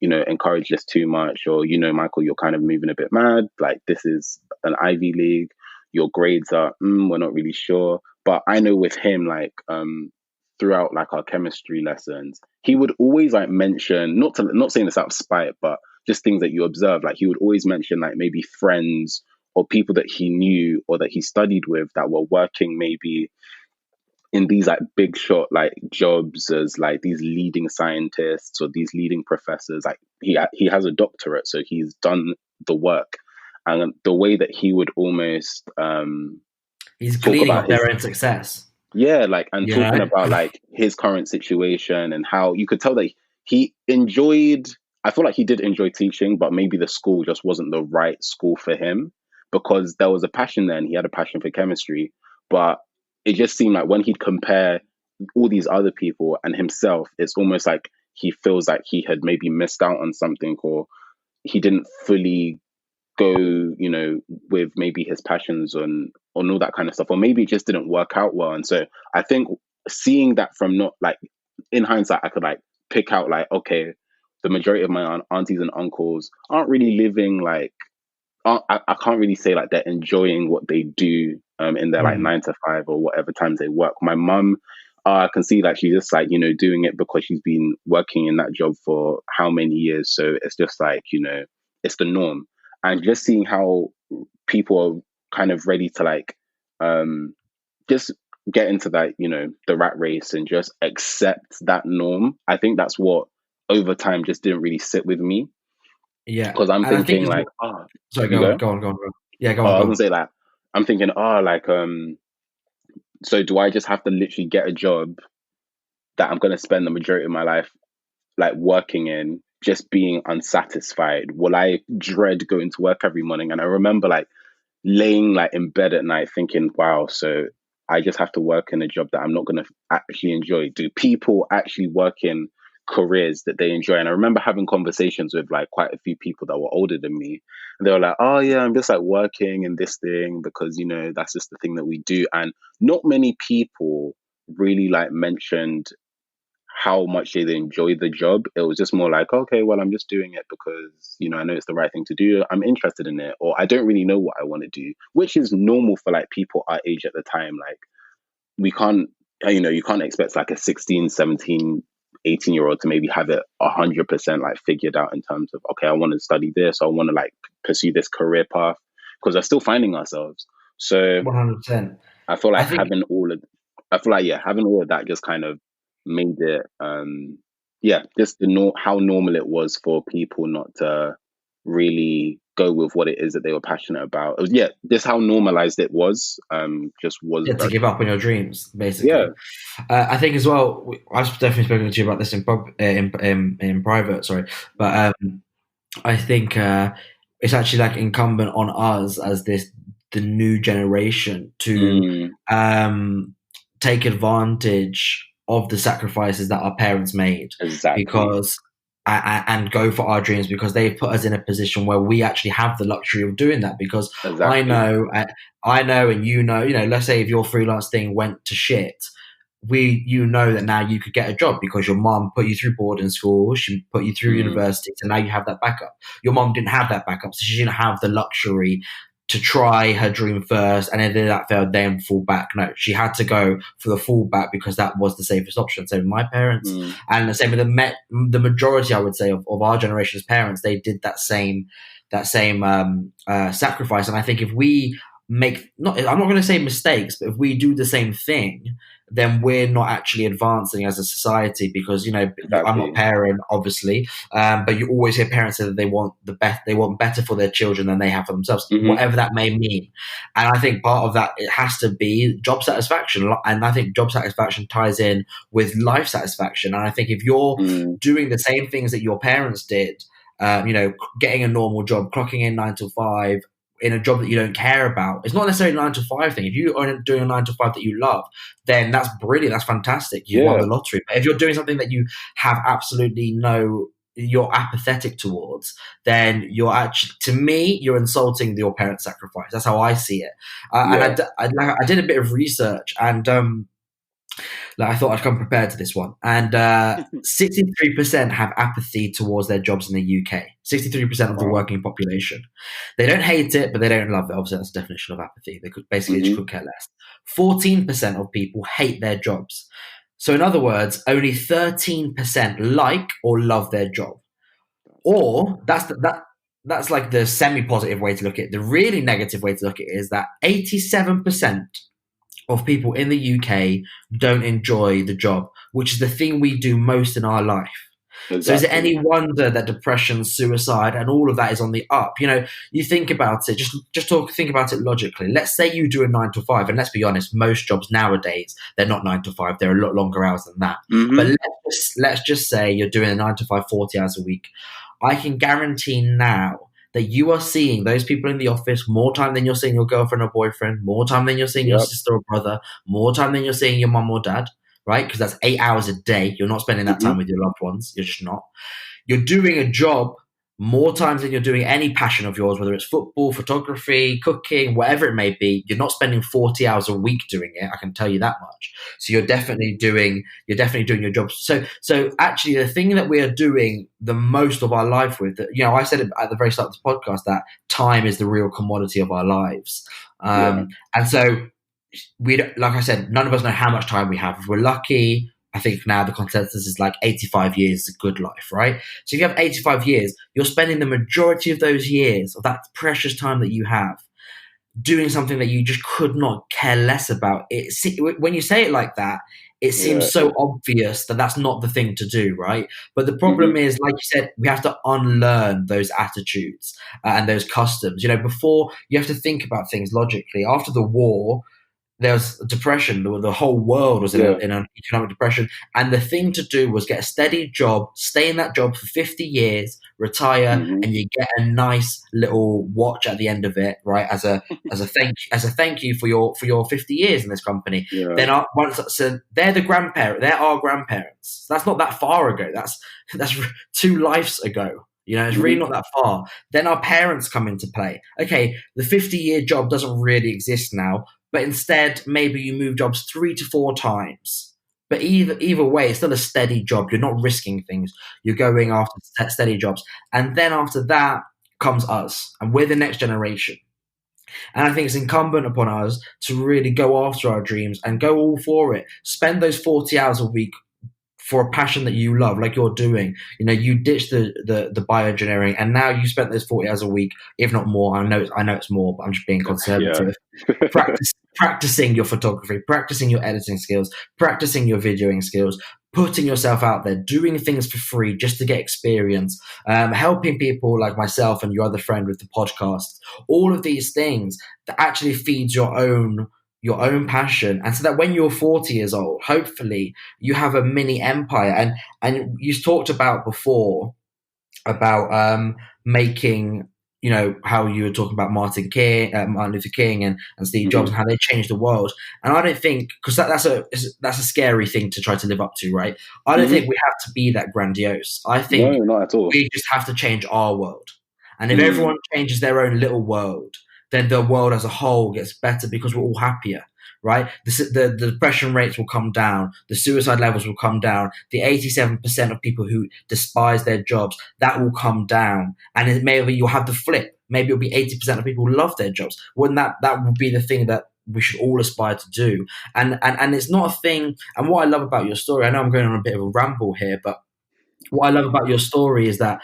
encourage this too much, or Michael, you're kind of moving a bit mad, like this is an Ivy League, your grades are we're not really sure. But I know with him, like throughout like our chemistry lessons, he would always like mention, not saying this out of spite, but just things that you observe. Like he would always mention like maybe friends or people that he knew or that he studied with that were working maybe in these like big shot like jobs as like these leading scientists or these leading professors. Like he has a doctorate, so he's done the work. And the way that he would almost he's gleaning off their own success. Yeah, like, and talking about like his current situation, and how you could tell that he enjoyed, I feel like he did enjoy teaching, but maybe the school just wasn't the right school for him, because there was a passion there and he had a passion for chemistry. But it just seemed like when he'd compare all these other people and himself, it's almost like he feels like he had maybe missed out on something, or he didn't fully go, with maybe his passions on all that kind of stuff, or maybe it just didn't work out well. And so I think seeing that from, not like in hindsight, I could like pick out like, okay, the majority of my aunties and uncles aren't really living like, I can't really say like they're enjoying what they do in their like 9 to 5 or whatever times they work. My mum, I can see that she's just like, doing it because she's been working in that job for how many years. So it's just like, it's the norm. And just seeing how people are kind of ready to like just get into that, the rat race and just accept that norm. I think that's what over time just didn't really sit with me. Yeah, because I'm thinking like, sorry, go on. Yeah, go on. I was gonna say that I'm thinking, so do I just have to literally get a job that I'm gonna spend the majority of my life like working in, just being unsatisfied? Will I dread going to work every morning? And I remember like laying like in bed at night thinking, wow, so I just have to work in a job that I'm not going to actually enjoy. Do people actually work in careers that they enjoy? And I remember having conversations with like quite a few people that were older than me, and they were like, oh yeah, I'm just like working in this thing because that's just the thing that we do. And not many people really like mentioned how much they enjoy the job. It was just more like, okay, well, I'm just doing it because, I know it's the right thing to do. I'm interested in it, or I don't really know what I want to do, which is normal for like people our age at the time. Like we can't, you can't expect like a 16, 17, 18-year-old to maybe have it 100% like figured out in terms of, okay, I want to study this, or I want to like pursue this career path, because we're still finding ourselves. So 100%. I feel like having all of that just kind of made it just how normal it was for people not to really go with what it is that they were passionate about. It was, just how normalized it was. Just was to give up on your dreams, basically. I think as well, I've definitely spoken to you about this in private, sorry, but I think it's actually like incumbent on us as the new generation to take advantage of the sacrifices that our parents made, because and go for our dreams, because they've put us in a position where we actually have the luxury of doing that. Because I know, and let's say if your freelance thing went to shit, you know that now you could get a job because your mom put you through boarding school, she put you through university, so now you have that backup. Your mom didn't have that backup, so she didn't have the luxury to try her dream first, and then that failed, then fall back. No, she had to go for the fallback because that was the safest option. So my parents, and the same with the majority, I would say, of our generation's parents, they did that same sacrifice. And I think if we I'm not going to say mistakes, but if we do the same thing, then we're not actually advancing as a society, because, you know, exactly. I'm not a parent, obviously, but you always hear parents say that they want better for their children than they have for themselves, whatever that may mean. And I think part of that, it has to be job satisfaction. And I think job satisfaction ties in with life satisfaction. And I think if you're doing the same things that your parents did, you know, getting a normal job, clocking in 9 to 5, in a job that you don't care about. It's not necessarily a 9 to 5 thing. If you are doing a 9 to 5 that you love, then that's brilliant. That's fantastic. You won the lottery. But if you're doing something that you have absolutely you're apathetic towards, then you're actually, to me, you're insulting your parents' sacrifice. That's how I see it. And I did a bit of research, and I thought I'd come prepared to this one. And 63% have apathy towards their jobs in the UK. 63% of the working population. They don't hate it, but they don't love it. Obviously, that's the definition of apathy. They could just could care less. 14% of people hate their jobs. So in other words, only 13% like or love their job. Or that's like the semi-positive way to look at it. The really negative way to look at it is that 87% of people in the UK don't enjoy the job, which is the thing we do most in our life. Exactly. So is it any wonder that depression, suicide, and all of that is on the up? You know, you think about it, think about it logically. Let's say you do a 9 to 5, and let's be honest, most jobs nowadays, they're not 9 to 5, they're a lot longer hours than that. But let's just say you're doing a 9 to 5, 40 hours a week. I can guarantee now that you are seeing those people in the office more time than you're seeing your girlfriend or boyfriend, more time than you're seeing your sister or brother, more time than you're seeing your mum or dad, right? Because that's 8 hours a day. You're not spending that time with your loved ones. You're just not. You're doing a job more times than you're doing any passion of yours, whether it's football, photography, cooking, whatever it may be. You're not spending 40 hours a week doing it. I can tell you that much. So you're definitely doing your job. So actually, the thing that we are doing the most of our life with, you know, I said at the very start of this podcast that time is the real commodity of our lives. And so like I said, none of us know how much time we have. If we're lucky, I think now the consensus is like 85 years is a good life, right? So if you have 85 years, you're spending the majority of those years, of that precious time that you have, doing something that you just could not care less about. When you say it like that, it seems so obvious that that's not the thing to do, right? But the problem is, like you said, we have to unlearn those attitudes and those customs. You know, before, you have to think about things logically. After the war, there was depression. The whole world was in an economic depression. And the thing to do was get a steady job, stay in that job for 50 years, retire, and you get a nice little watch at the end of it, right? As a thank you for your 50 years in this company. Yeah. Then so they're the grandparent. They're our grandparents. That's not that far ago. That's 2 lives ago. You know, it's really not that far. Then our parents come into play. Okay, the 50-year job doesn't really exist now, but instead maybe you move jobs 3 to 4 times. But either way, it's still a steady job. You're not risking things. You're going after steady jobs. And then after that comes us, and we're the next generation. And I think it's incumbent upon us to really go after our dreams and go all for it. Spend those 40 hours a week for a passion that you love, like you're doing. You know, you ditched the bioengineering, and now you spent those 40 hours a week, if not more. I know it's more, but I'm just being conservative. Practicing your photography, practicing your editing skills, practicing your videoing skills, putting yourself out there, doing things for free just to get experience, helping people like myself and your other friend with the podcast. All of these things that actually feeds your own passion, and so that when you're 40 years old, hopefully you have a mini empire. And you talked about before about making, you know, how you were talking about Martin Luther King and Steve Jobs and how they changed the world. And I don't think, because that's a scary thing to try to live up to, right? I don't think we have to be that grandiose. I think no, not at all. We just have to change our world. And if everyone changes their own little world, then the world as a whole gets better because we're all happier. right? The depression rates will come down, the suicide levels will come down, the 87% of people who despise their jobs, that will come down. And maybe you'll have the flip. Maybe it'll be 80% of people who love their jobs. Wouldn't that would be the thing that we should all aspire to do? And it's not a thing. And what I love about your story, I know I'm going on a bit of a ramble here, but what I love about your story is that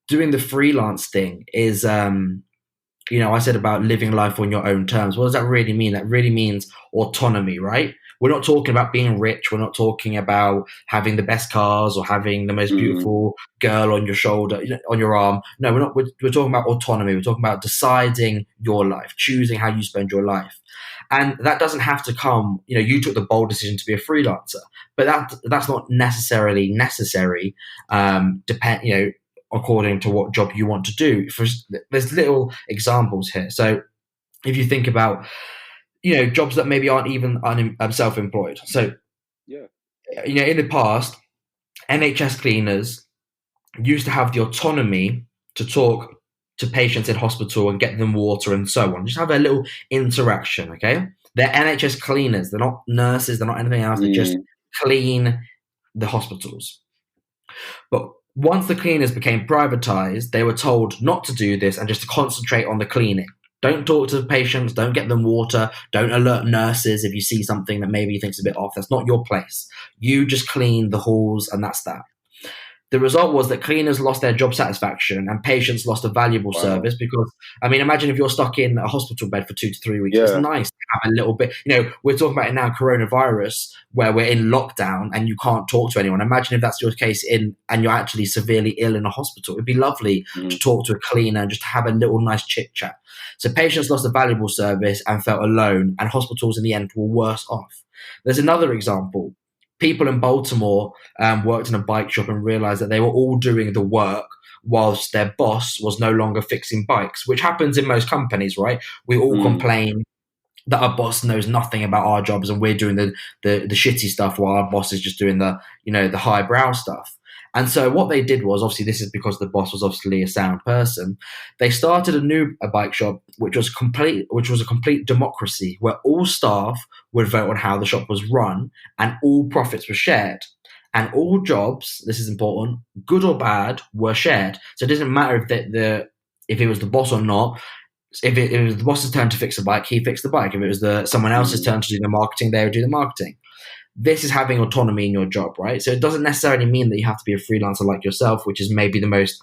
doing the freelance thing is, I said about living life on your own terms. What does that really mean? That really means autonomy, right? We're not talking about being rich. We're not talking about having the best cars or having the most beautiful girl on your shoulder, on your arm. No, we're not. We're talking about autonomy. We're talking about deciding your life, choosing how you spend your life. And that doesn't have to come, you took the bold decision to be a freelancer, but that's not necessarily necessary, according to what job you want to do. There's little examples here. So if you think about, jobs that maybe aren't even self-employed. So, in the past, NHS cleaners used to have the autonomy to talk to patients in hospital and get them water and so on. Just have a little interaction, okay? They're NHS cleaners. They're not nurses. They're not anything else. They just clean the hospitals. But once the cleaners became privatized, they were told not to do this and just to concentrate on the cleaning. Don't talk to the patients. Don't get them water. Don't alert nurses if you see something that maybe you think's a bit off. That's not your place. You just clean the halls and that's that. The result was that cleaners lost their job satisfaction and patients lost a valuable service because, imagine if you're stuck in a hospital bed for 2 to 3 weeks. Yeah. It's nice to have a little bit, we're talking about it now, coronavirus, where we're in lockdown and you can't talk to anyone. Imagine if that's your case and you're actually severely ill in a hospital. It'd be lovely to talk to a cleaner and just have a little nice chit chat. So patients lost a valuable service and felt alone, and hospitals in the end were worse off. There's another example. People in Baltimore worked in a bike shop and realized that they were all doing the work whilst their boss was no longer fixing bikes, which happens in most companies, right? We all complain that our boss knows nothing about our jobs and we're doing the shitty stuff while our boss is just doing the highbrow stuff. And so what they did was, obviously this is because the boss was obviously a sound person, they started a bike shop which was a complete democracy, where all staff would vote on how the shop was run and all profits were shared. And all jobs, this is important, good or bad, were shared. So it doesn't matter if it was the boss or not. If it was the boss's turn to fix the bike, he fixed the bike. If it was someone else's turn to do the marketing, they would do the marketing. This is having autonomy in your job, right? So it doesn't necessarily mean that you have to be a freelancer like yourself, which is maybe the most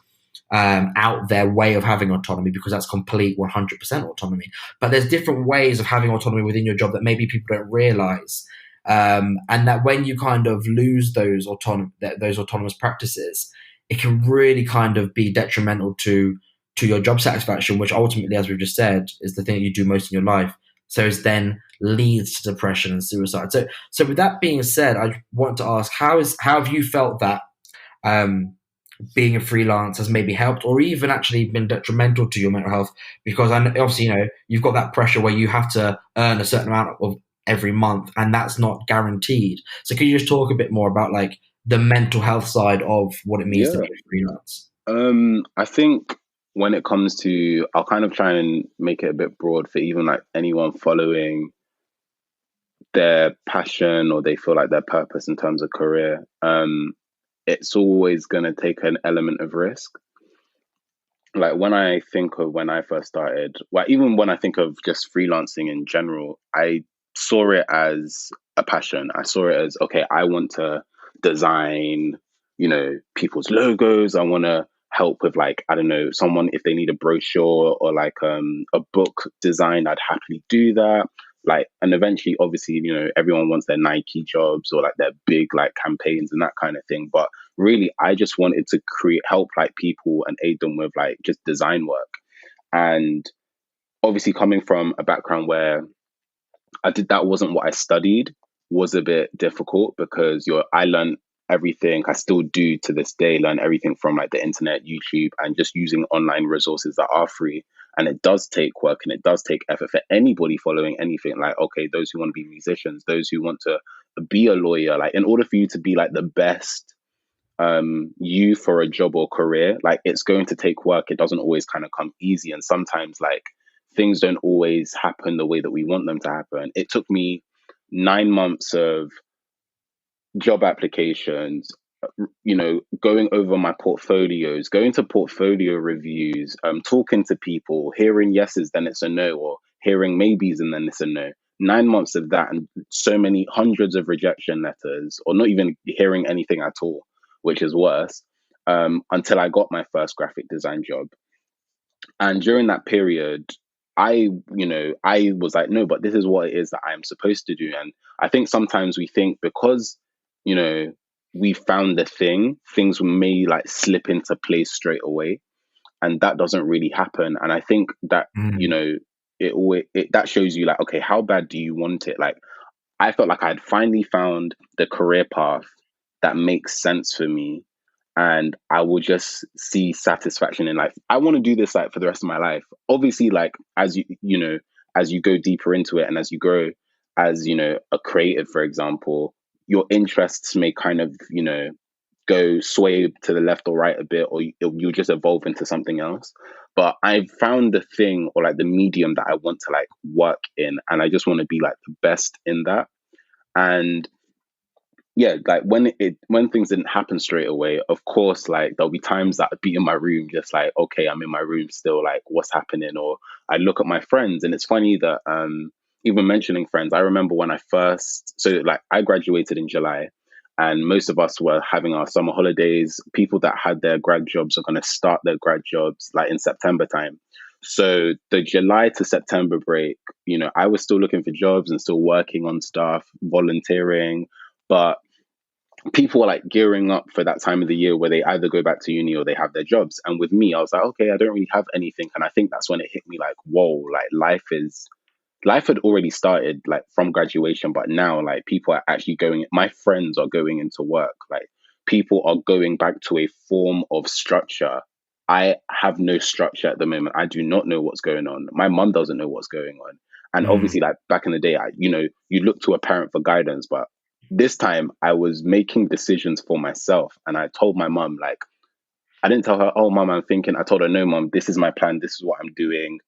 out there way of having autonomy, because that's complete 100% autonomy. But there's different ways of having autonomy within your job that maybe people don't realize. And that when you kind of lose those autonomous practices, it can really kind of be detrimental to your job satisfaction, which ultimately, as we've just said, is the thing that you do most in your life. So it then leads to depression and suicide. So with that being said, I want to ask, how have you felt that being a freelance has maybe helped or even actually been detrimental to your mental health? Because obviously, you've got that pressure where you have to earn a certain amount of every month, and that's not guaranteed. So can you just talk a bit more about like the mental health side of what it means to be a freelance? I think when it comes to, I'll kind of try and make it a bit broad for even like anyone following their passion or they feel like their purpose in terms of career. It's always going to take an element of risk. Like when I think of when I first started, well, even when I think of just freelancing in general, I saw it as a passion. I saw it as, okay, I want to design, people's logos. I want to help with like, I don't know, someone, if they need a brochure or like a book design, I'd happily do that. Like, and eventually, obviously, everyone wants their Nike jobs or like their big like campaigns and that kind of thing. But really, I just wanted to help like people and aid them with like just design work. And obviously coming from a background where that wasn't what I studied, was a bit difficult because I learned everything. I still do to this day, learn everything from like the internet, YouTube, and just using online resources that are free. And it does take work and it does take effort for anybody following anything. Like, okay, those who want to be musicians, those who want to be a lawyer, like in order for you to be like the best you for a job or career, like it's going to take work. It doesn't always kind of come easy. And sometimes like things don't always happen the way that we want them to happen. It took me 9 months of job applications, going over my portfolios, going to portfolio reviews, talking to people, hearing yeses, then it's a no, or hearing maybes and then it's a no. 9 months of that, and so many hundreds of rejection letters, or not even hearing anything at all, which is worse, until I got my first graphic design job. And during that period, I was like, no, but this is what it is that I am supposed to do. And I think sometimes we think because, you know, we found the thing, things may like slip into place straight away. And that doesn't really happen. And I think that, that shows you like, okay, how bad do you want it? Like, I felt like I had finally found the career path that makes sense for me, and I will just see satisfaction in life. I want to do this like for the rest of my life. Obviously, like as as you go deeper into it and as you grow as, a creative, for example, your interests may kind of, go sway to the left or right a bit, or you'll just evolve into something else. But I've found the thing, or like the medium that I want to like work in, and I just want to be like the best in that. And yeah, like when things didn't happen straight away, of course, like there'll be times that I'd be in my room, just like, okay, I'm in my room still, like what's happening? Or I look at my friends, and it's funny that even mentioning friends, I remember when I graduated in July, and most of us were having our summer holidays. People that had their grad jobs are going to start their grad jobs like in September time. So the July to September break, I was still looking for jobs and still working on stuff, volunteering, but people were like gearing up for that time of the year where they either go back to uni or they have their jobs. And with me, I was like, okay, I don't really have anything. And I think that's when it hit me like, whoa, like life had already started like from graduation, but now like people are actually my friends are going into work. Like people are going back to a form of structure. I have no structure at the moment. I do not know what's going on. My mum doesn't know what's going on. And obviously, like back in the day, you look to a parent for guidance, but this time I was making decisions for myself. And I told my mum, like, I didn't tell her, oh, mum, I'm thinking. I told her, no, mum, this is my plan. This is what I'm doing.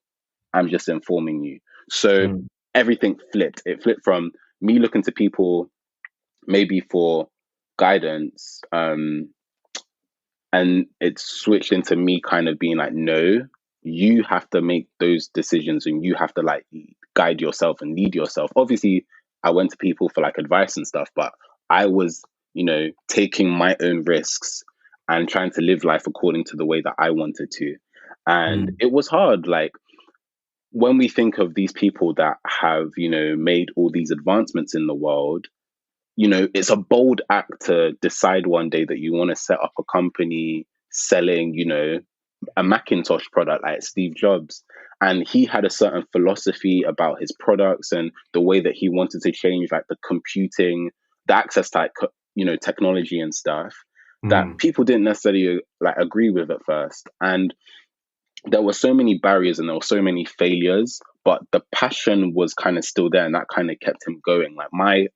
I'm just informing you. So everything flipped. It flipped from me looking to people maybe for guidance, and it switched into me kind of being like, no, you have to make those decisions and you have to like guide yourself and lead yourself. Obviously, I went to people for like advice and stuff, but I was, taking my own risks and trying to live life according to the way that I wanted to. And it was hard. Like when we think of these people that have, made all these advancements in the world, it's a bold act to decide one day that you want to set up a company selling, a Macintosh product like Steve Jobs. And he had a certain philosophy about his products and the way that he wanted to change like the computing, the access to, technology and stuff that people didn't necessarily like agree with at first. And there were so many barriers and there were so many failures, but the passion was kind of still there, and that kind of kept him going. Like my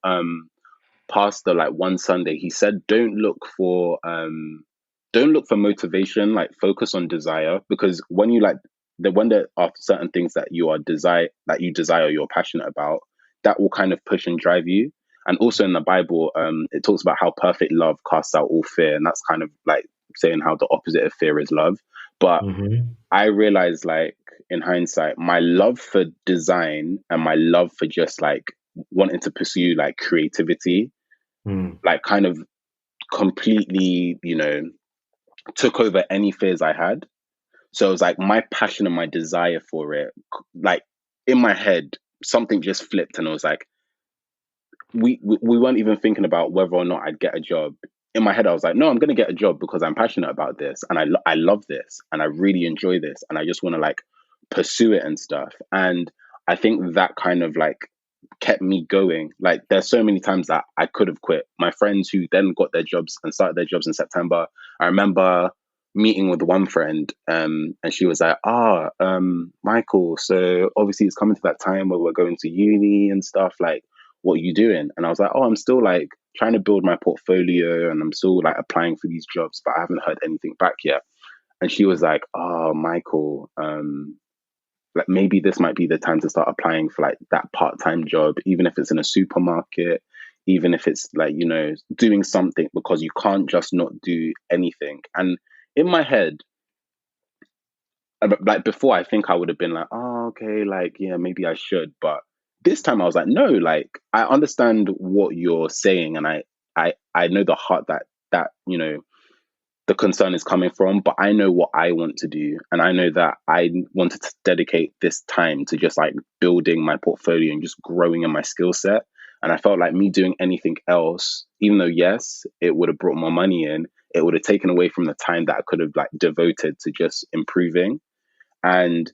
pastor, like one Sunday, he said, don't look for motivation, like focus on desire, because when you when there are certain things that you desire, you're passionate about, that will kind of push and drive you. And also in the Bible, it talks about how perfect love casts out all fear, and that's kind of like saying how the opposite of fear is love. But I realized, like in hindsight, my love for design and my love for just like wanting to pursue like creativity, like kind of completely, took over any fears I had. So it was like my passion and my desire for it, like in my head, something just flipped, and it was like we weren't even thinking about whether or not I'd get a job. In my head, I was like, no, I'm going to get a job because I'm passionate about this, and I love this, and I really enjoy this, and I just want to like pursue it and stuff. And I think that kind of like kept me going. Like there's so many times that I could have quit. My friends who then got their jobs and started their jobs in September, I remember meeting with one friend, and she was like, Michael, so obviously it's coming to that time where we're going to uni and stuff, like what are you doing? And I was like, oh, I'm still like trying to build my portfolio and I'm still like applying for these jobs, but I haven't heard anything back yet. And she was like, oh, Michael, like maybe this might be the time to start applying for like that part-time job, even if it's in a supermarket, even if it's like, you know, doing something, because you can't just not do anything. And in my head, like before, I think I would have been like, oh, okay, like, yeah, maybe I should. But this time I was like, no, like, I understand what you're saying. And I know the heart that, you know, the concern is coming from, but I know what I want to do. And I know that I wanted to dedicate this time to just like building my portfolio and just growing in my skill set. And I felt like me doing anything else, even though, yes, it would have brought more money in, it would have taken away from the time that I could have like devoted to just improving. And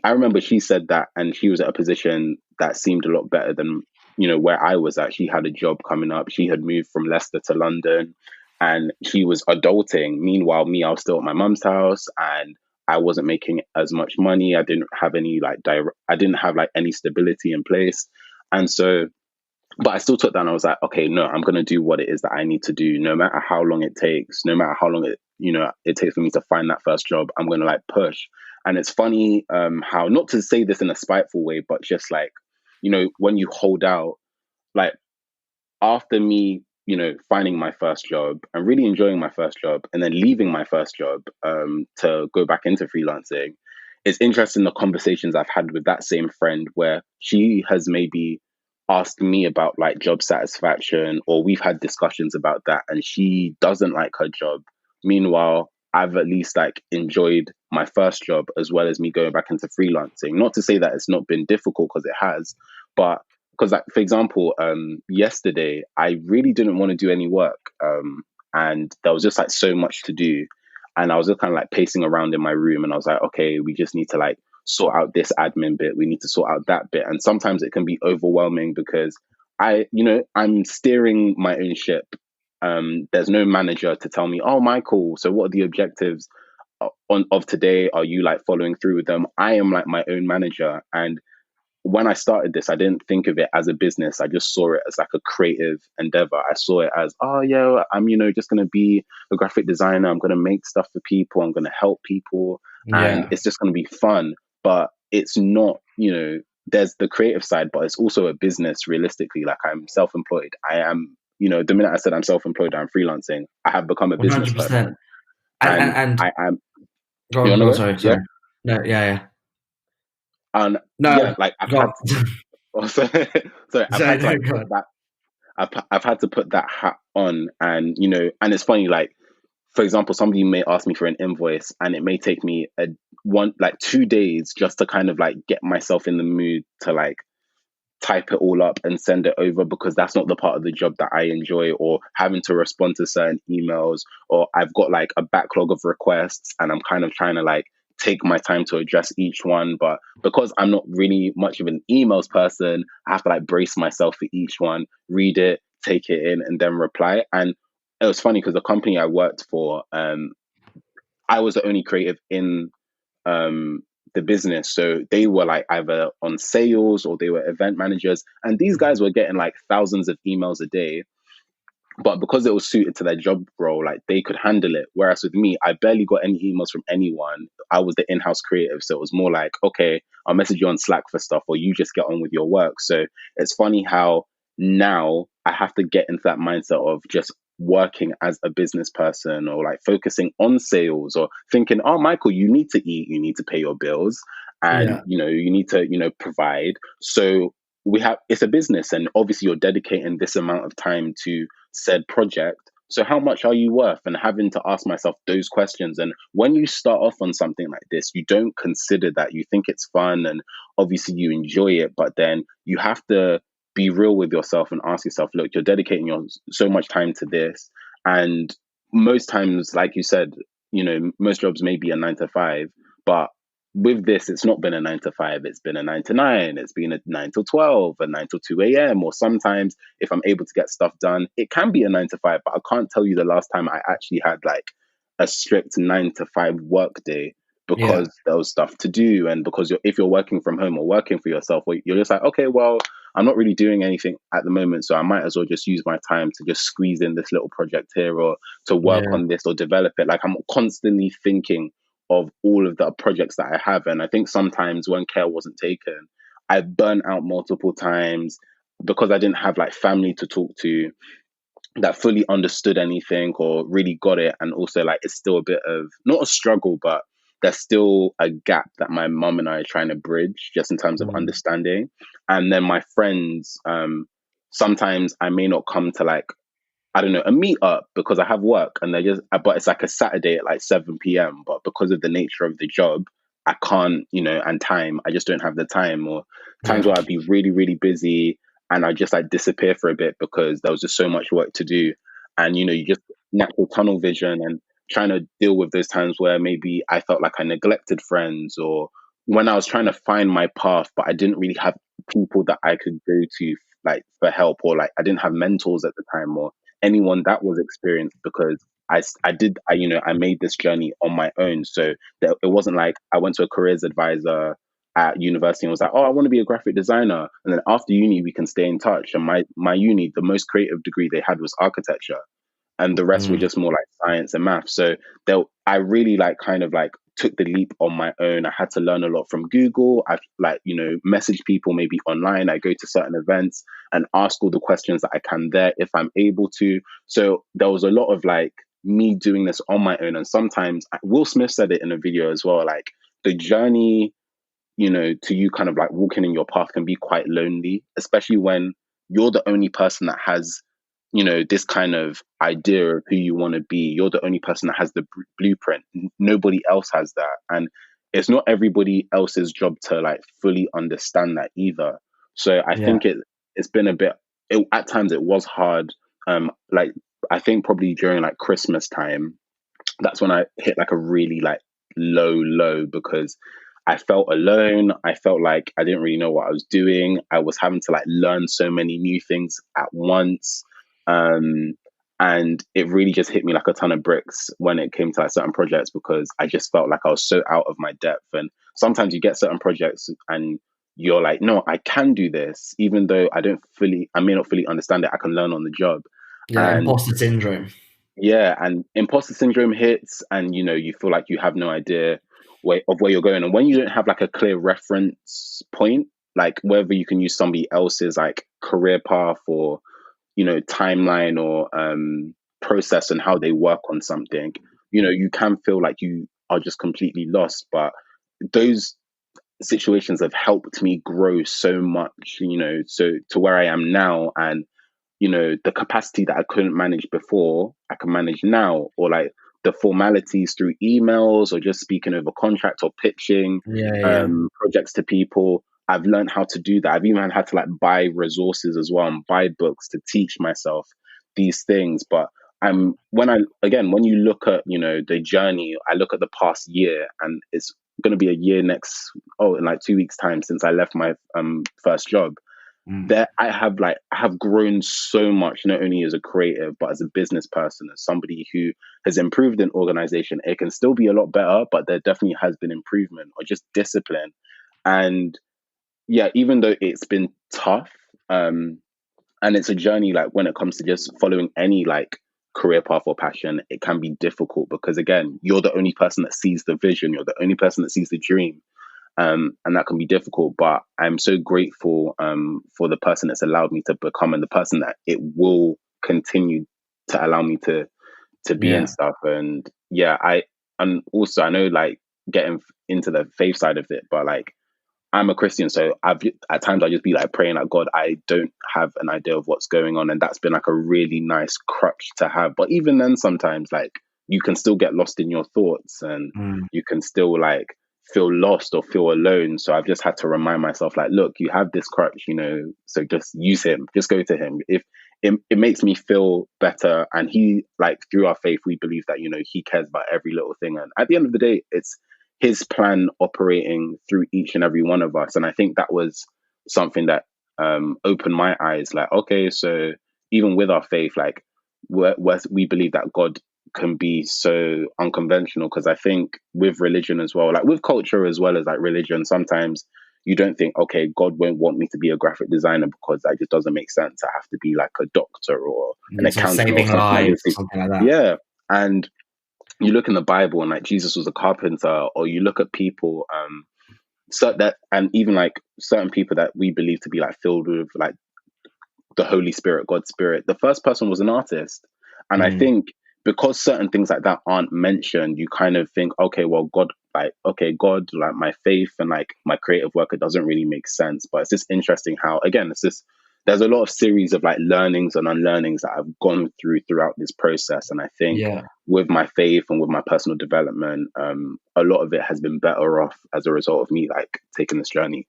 I remember she said that, and she was at a position that seemed a lot better than, you know, where I was at. She had a job coming up. She had moved from Leicester to London, and she was adulting. Meanwhile, me, I was still at my mum's house, and I wasn't making as much money. I didn't have any I didn't have like any stability in place. And so, but I still took that and I was like, okay, no, I'm going to do what it is that I need to do, no matter how long it takes, no matter how long it, you know, it takes for me to find that first job. I'm going to like push. And it's funny how, not to say this in a spiteful way, but just like, you know, when you hold out, like after me, you know, finding my first job and really enjoying my first job and then leaving my first job to go back into freelancing, it's interesting the conversations I've had with that same friend where she has maybe asked me about like job satisfaction, or we've had discussions about that, and she doesn't like her job. Meanwhile, I've at least like enjoyed my first job as well as me going back into freelancing. Not to say that it's not been difficult, because it has, but because like for example, yesterday I really didn't want to do any work, and there was just like so much to do, and I was just kind of like pacing around in my room, and I was like, okay, we just need to like sort out this admin bit, we need to sort out that bit. And sometimes it can be overwhelming because you know, I'm steering my own ship. There's no manager to tell me, oh, Michael, so what are the objectives of today? Are you like following through with them? I am like my own manager. And when I started this, I didn't think of it as a business. I just saw it as like a creative endeavor. I saw it as, oh yeah, I'm, you know, just going to be a graphic designer. I'm going to make stuff for people. I'm going to help people, and it's just going to be fun. But it's not, you know, there's the creative side, but it's also a business realistically. Like I'm self-employed. I am, you know, the minute I said I'm self-employed, I'm freelancing, I have become a business 100%. person. And I am. Go on, sorry. Yeah? No, yeah. And no, yeah, like I've had I've had to put that hat on, and you know, and it's funny, like for example, somebody may ask me for an invoice, and it may take me 2 days just to kind of like get myself in the mood to like type it all up and send it over, because that's not the part of the job that I enjoy, or having to respond to certain emails, or I've got like a backlog of requests and I'm kind of trying to like take my time to address each one. But because I'm not really much of an emails person, I have to like brace myself for each one, read it, take it in, and then reply. And it was funny because the company I worked for, I was the only creative in the business. So they were like either on sales or they were event managers. And these guys were getting like thousands of emails a day. But because it was suited to their job role, like they could handle it. Whereas with me, I barely got any emails from anyone. I was the in-house creative. So it was more like, okay, I'll message you on Slack for stuff, or you just get on with your work. So it's funny how now I have to get into that mindset of just working as a business person, or like focusing on sales, or thinking, oh, Michael, you need to eat, you need to pay your bills, and you know, you need to, you know, provide. So it's a business, and obviously you're dedicating this amount of time to said project. So how much are you worth? And having to ask myself those questions. And when you start off on something like this, you don't consider that. You think it's fun and obviously you enjoy it, but then you have to be real with yourself and ask yourself, look, you're dedicating so much time to this. And most times, like you said, you know, most jobs may be a 9 to 5, but with this, it's not been a 9 to 5. It's been a 9 to 9. It's been a 9 to 12, a 9 to 2 a.m. Or sometimes, if I'm able to get stuff done, it can be a 9 to 5. But I can't tell you the last time I actually had like a strict 9 to 5 work day, because there was stuff to do, and because if you're working from home or working for yourself, you're just like, okay, well, I'm not really doing anything at the moment, so I might as well just use my time to just squeeze in this little project here, or to work on this or develop it. Like I'm constantly thinking, of all of the projects that I have. And I think sometimes when care wasn't taken, I burnt out multiple times because I didn't have like family to talk to that fully understood anything or really got it. And also like it's still a bit of not a struggle, but there's still a gap that my mum and I are trying to bridge just in terms of understanding. And then my friends, sometimes I may not come to like, I don't know, a meet up because I have work and but it's like a Saturday at like 7 p.m. But because of the nature of the job, I can't, and time, I just don't have the time, or times where I'd be really, really busy and I just like disappear for a bit because there was just so much work to do. And, you just natural tunnel vision and trying to deal with those times where maybe I felt like I neglected friends, or when I was trying to find my path, but I didn't really have people that I could go to like for help, or like I didn't have mentors at the time or anyone that was experienced, because I made this journey on my own. So that it wasn't like I went to a careers advisor at university and was like, oh, I want to be a graphic designer. And then after uni, we can stay in touch. And my uni, the most creative degree they had was architecture, and the rest were just more like science and math. So I really like kind of like took the leap on my own. I had to learn a lot from Google. I like, message people maybe online. I go to certain events and ask all the questions that I can there if I'm able to. So there was a lot of like me doing this on my own. And sometimes Will Smith said it in a video as well, like the journey, to you kind of like walking in your path can be quite lonely, especially when you're the only person that has this kind of idea of who you want to be. You're the only person that has the blueprint. Nobody else has that. And it's not everybody else's job to like fully understand that either. So I think it's been a bit, at times it was hard. Like I think probably during like Christmas time, that's when I hit like a really like low because I felt alone. I felt like I didn't really know what I was doing. I was having to like learn so many new things at once. And it really just hit me like a ton of bricks when it came to like certain projects, because I just felt like I was so out of my depth. And sometimes you get certain projects and you're like, no, I can do this, even though I may not fully understand it. I can learn on the job. Yeah, imposter syndrome. Yeah, and imposter syndrome hits, and you feel like you have no idea of where you're going. And when you don't have like a clear reference point, like whether you can use somebody else's like career path or timeline or process and how they work on something, you can feel like you are just completely lost. But those situations have helped me grow so much, so to where I am now. And the capacity that I couldn't manage before, I can manage now, or like the formalities through emails or just speaking over contract or pitching projects to people. I've learned how to do that. I've even had to like buy resources as well and buy books to teach myself these things. But when you look at, the journey, I look at the past year, and it's going to be a year in like 2 weeks time since I left my first job. That I have grown so much, not only as a creative, but as a business person, as somebody who has improved in organization. It can still be a lot better, but there definitely has been improvement, or just discipline. And yeah, even though it's been tough, and it's a journey, like when it comes to just following any like career path or passion, it can be difficult because again, you're the only person that sees the vision, you're the only person that sees the dream. And that can be difficult, but I'm so grateful for the person it's allowed me to become, and the person that it will continue to allow me to be and stuff. And and also I know like getting into the faith side of it, but like I'm a Christian, so at times I just be like praying like, God, I don't have an idea of what's going on, and that's been like a really nice crutch to have. But even then, sometimes like you can still get lost in your thoughts, and you can still like feel lost or feel alone. So I've just had to remind myself, like, look, you have this crutch, so just use him, just go to him. If it makes me feel better, and he, like, through our faith, we believe that he cares about every little thing, and at the end of the day, it's his plan operating through each and every one of us. And I think that was something that opened my eyes, like, okay, so even with our faith, like we believe that God can be so unconventional, because I think with religion as well, like with culture as well as like religion, sometimes you don't think, okay, God won't want me to be a graphic designer because that just doesn't make sense. I have to be like a doctor or an accountant or saving lives or something like that. Yeah. And you look in the Bible and like Jesus was a carpenter, or you look at people, so that, and even like certain people that we believe to be like filled with like the Holy Spirit, God's Spirit, the first person was an artist. And I think because certain things like that aren't mentioned, you kind of think, okay, well, God, like my faith and like my creative work, it doesn't really make sense. But it's just interesting how, again, there's a lot of series of like learnings and unlearnings that I've gone throughout this process. And I think with my faith and with my personal development, a lot of it has been better off as a result of me like taking this journey.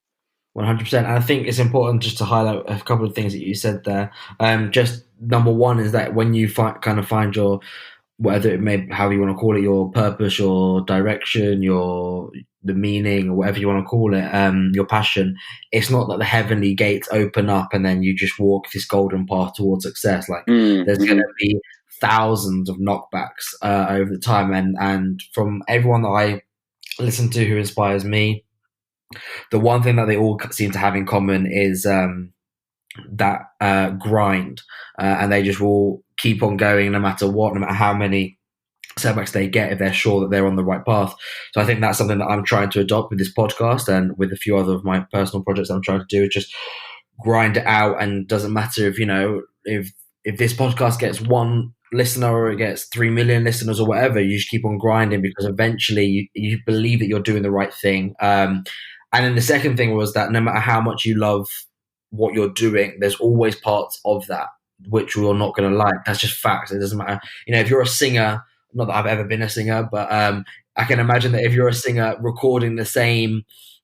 100%. And I think it's important just to highlight a couple of things that you said there. Just number one is that when you find your, whatever it may, however you want to call it, your purpose, your direction, the meaning, or whatever you want to call it, your passion, it's not that the heavenly gates open up and then you just walk this golden path towards success. Like there's going to be thousands of knockbacks over the time. And from everyone that I listen to who inspires me, the one thing that they all seem to have in common is that grind, and they just will keep on going no matter what, no matter how many setbacks they get, if they're sure that they're on the right path. So I think that's something that I'm trying to adopt with this podcast and with a few other of my personal projects I'm trying to do, is just grind it out. And doesn't matter if this podcast gets one listener or it gets 3 million listeners or whatever, you just keep on grinding, because eventually you believe that you're doing the right thing. And then the second thing was that no matter how much you love what you're doing, there's always parts of that which you're not going to like. That's just facts. It doesn't matter. If you're a singer, not that I've ever been a singer, but I can imagine that if you're a singer recording the same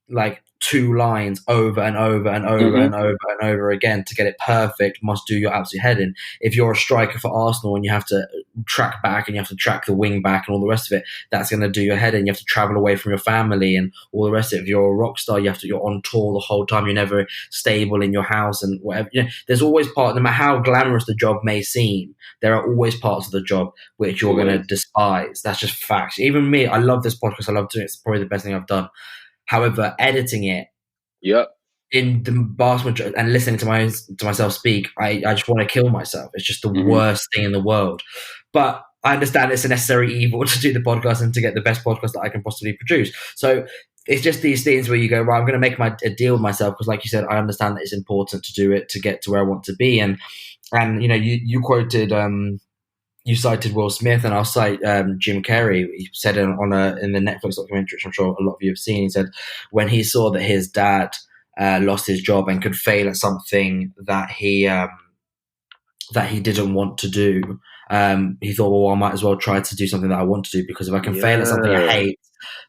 like 2 lines over and over and over and over and over again to get it perfect must do your absolute head in. If you're a striker for Arsenal and you have to track back and you have to track the wing back and all the rest of it, that's going to do your head in. You have to travel away from your family and all the rest of it. If you're a rock star, you're on tour the whole time. You're never stable in your house and whatever. There's always no matter how glamorous the job may seem, there are always parts of the job which you're going to despise. That's just facts. Even me, I love this podcast. I love doing it. It's probably the best thing I've done. However, editing it, in the vast majority, and listening to myself speak, I just want to kill myself. It's just the worst thing in the world. But I understand it's a necessary evil to do the podcast and to get the best podcast that I can possibly produce. So it's just these things where you go, right, I'm going to make a deal with myself, because, like you said, I understand that it's important to do it to get to where I want to be. And you quoted. You cited Will Smith, and I'll cite Jim Carrey. He said in the Netflix documentary, which I'm sure a lot of you have seen, he said when he saw that his dad lost his job and could fail at something that he didn't want to do, he thought, well, I might as well try to do something that I want to do, because if I can fail at something I hate,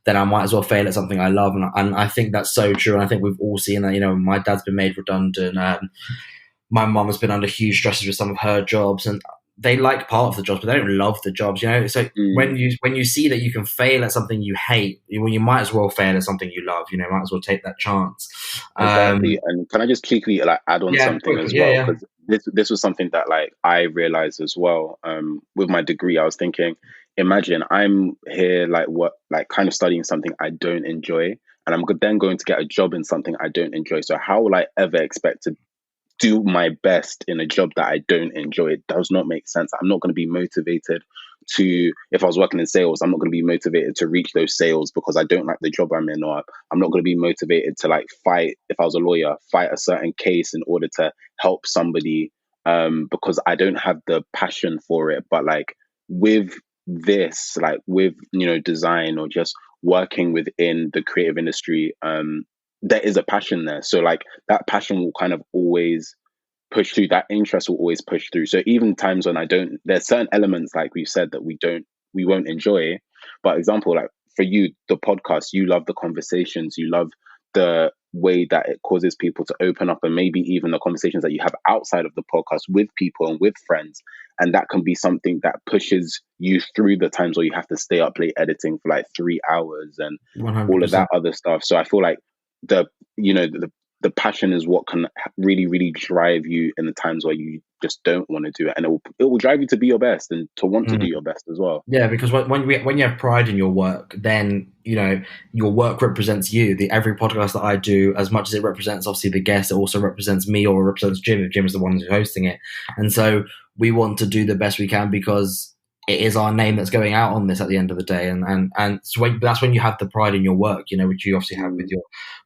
then I might as well fail at something I love. And I think that's so true. And I think we've all seen that. My dad's been made redundant. My mum has been under huge stresses with some of her jobs, and they like part of the jobs, but they don't love the jobs, So when you see that you can fail at something you hate, you might as well fail at something you love. Might as well take that chance. Exactly. And can I just cheekily add on something as well? Because this was something that I realized as well. With my degree, I was thinking, imagine I'm here kind of studying something I don't enjoy, and I'm then going to get a job in something I don't enjoy. So how will I ever expect to do my best in a job that I don't enjoy? It does not make sense. I'm not going to be motivated if I was working in sales, I'm not going to be motivated to reach those sales because I don't like the job I'm in, or I'm not going to be motivated to fight, if I was a lawyer, fight a certain case in order to help somebody, because I don't have the passion for it. But with this, with, design or just working within the creative industry, there is a passion there. So that passion will kind of always push through, that interest will always push through. So even times when there's certain elements, like we've said, that we won't enjoy. But example, for you, the podcast, you love the conversations, you love the way that it causes people to open up, and maybe even the conversations that you have outside of the podcast with people and with friends. And that can be something that pushes you through the times where you have to stay up late editing for 3 hours and 100%. All of that other stuff. So I feel the passion is what can really, really drive you in the times where you just don't want to do it, and it will drive you to be your best and to want to do your best as well. Yeah, because when you have pride in your work, then your work represents you. Every podcast that I do, as much as it represents obviously the guest, it also represents me, or represents Jim if Jim is the one who's hosting it. And so we want to do the best we can, because it is our name that's going out on this at the end of the day, and so that's when you have the pride in your work, which you obviously have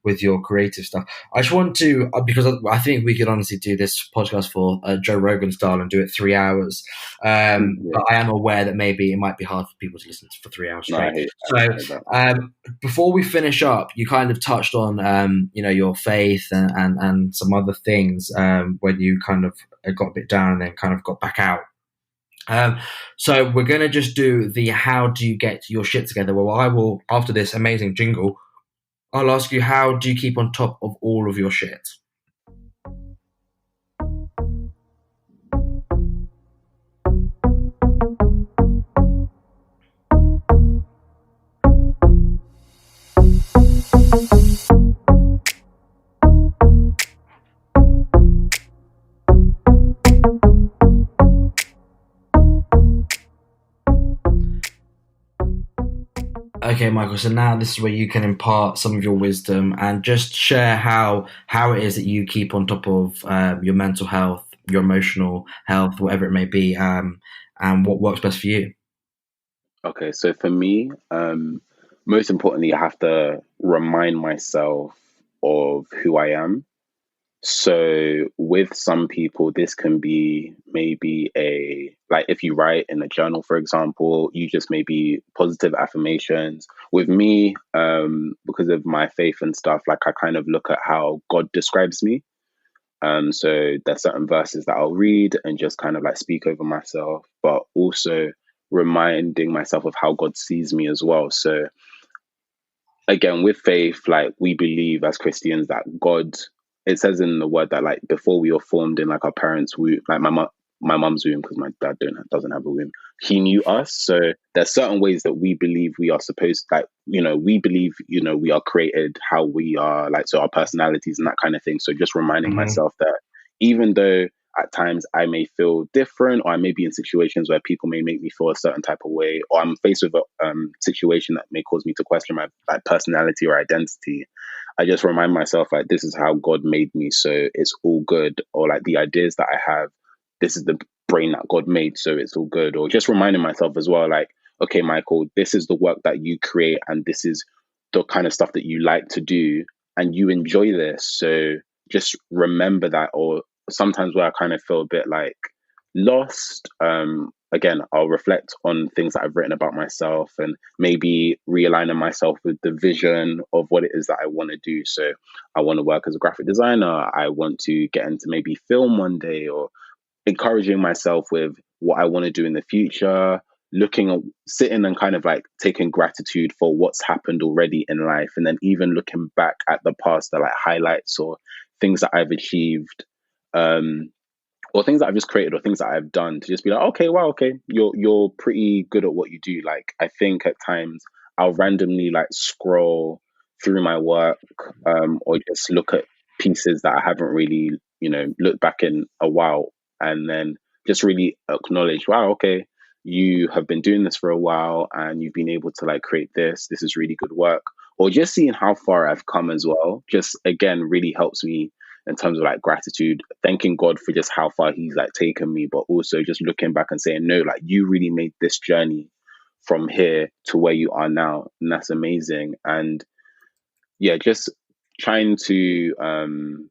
with your creative stuff. I just want to, because I think we could honestly do this podcast for Joe Rogan style and do it 3 hours, but I am aware that maybe it might be hard for people to listen to for 3 hours straight. Before we finish up, you kind of touched on your faith and some other things when you kind of got a bit down and then kind of got back out. So we're going to just do the how do you get your shit together. Well, I will, after this amazing jingle, I'll ask you, how do you keep on top of all of your shit? Okay, Michael, so now this is where you can impart some of your wisdom and just share how it is that you keep on top of your mental health, your emotional health, whatever it may be, and what works best for you. Okay, so for me, most importantly, I have to remind myself of who I am. So with some people, this can be maybe like if you write in a journal, for example, you just maybe positive affirmations. With me, because of my faith and stuff, like I kind of look at how God describes me. So there's certain verses that I'll read and just kind of like speak over myself, but also reminding myself of how God sees me as well. So again, with faith, like we believe as Christians that God, it says in the word that like before we were formed in like our parents' womb, like my mum's womb, because my dad doesn't have a womb, he knew us. So there's certain ways that we believe we are supposed, like, we believe, we are created how we are, like, so our personalities and that kind of thing. So just reminding myself that even though at times I may feel different, or I may be in situations where people may make me feel a certain type of way, or I'm faced with a situation that may cause me to question my like personality or identity, I just remind myself like this is how God made me, so it's all good. Or like the ideas that I have, this is the brain that God made, so it's all good. Or just reminding myself as well, like, okay, Michael, this is the work that you create, and this is the kind of stuff that you like to do, and you enjoy this. So just remember that. Or sometimes where I kind of feel a bit like lost, again, I'll reflect on things that I've written about myself and maybe realigning myself with the vision of what it is that I want to do. So I want to work as a graphic designer. I want to get into maybe film one day, or encouraging myself with what I want to do in the future, sitting and kind of like taking gratitude for what's happened already in life. And then even looking back at the past, the like highlights or things that I've achieved, or things that I've just created or things that I've done, to just be like, okay, wow, okay, you're pretty good at what you do. Like, I think at times I'll randomly like scroll through my work, or just look at pieces that I haven't really, looked back in a while, and then just really acknowledge, wow, okay, you have been doing this for a while and you've been able to like create this. This is really good work. Or just seeing how far I've come as well, just again really helps me in terms of like gratitude, thanking God for just how far he's like taken me, but also just looking back and saying, no, like you really made this journey from here to where you are now. And that's amazing. And yeah, just trying to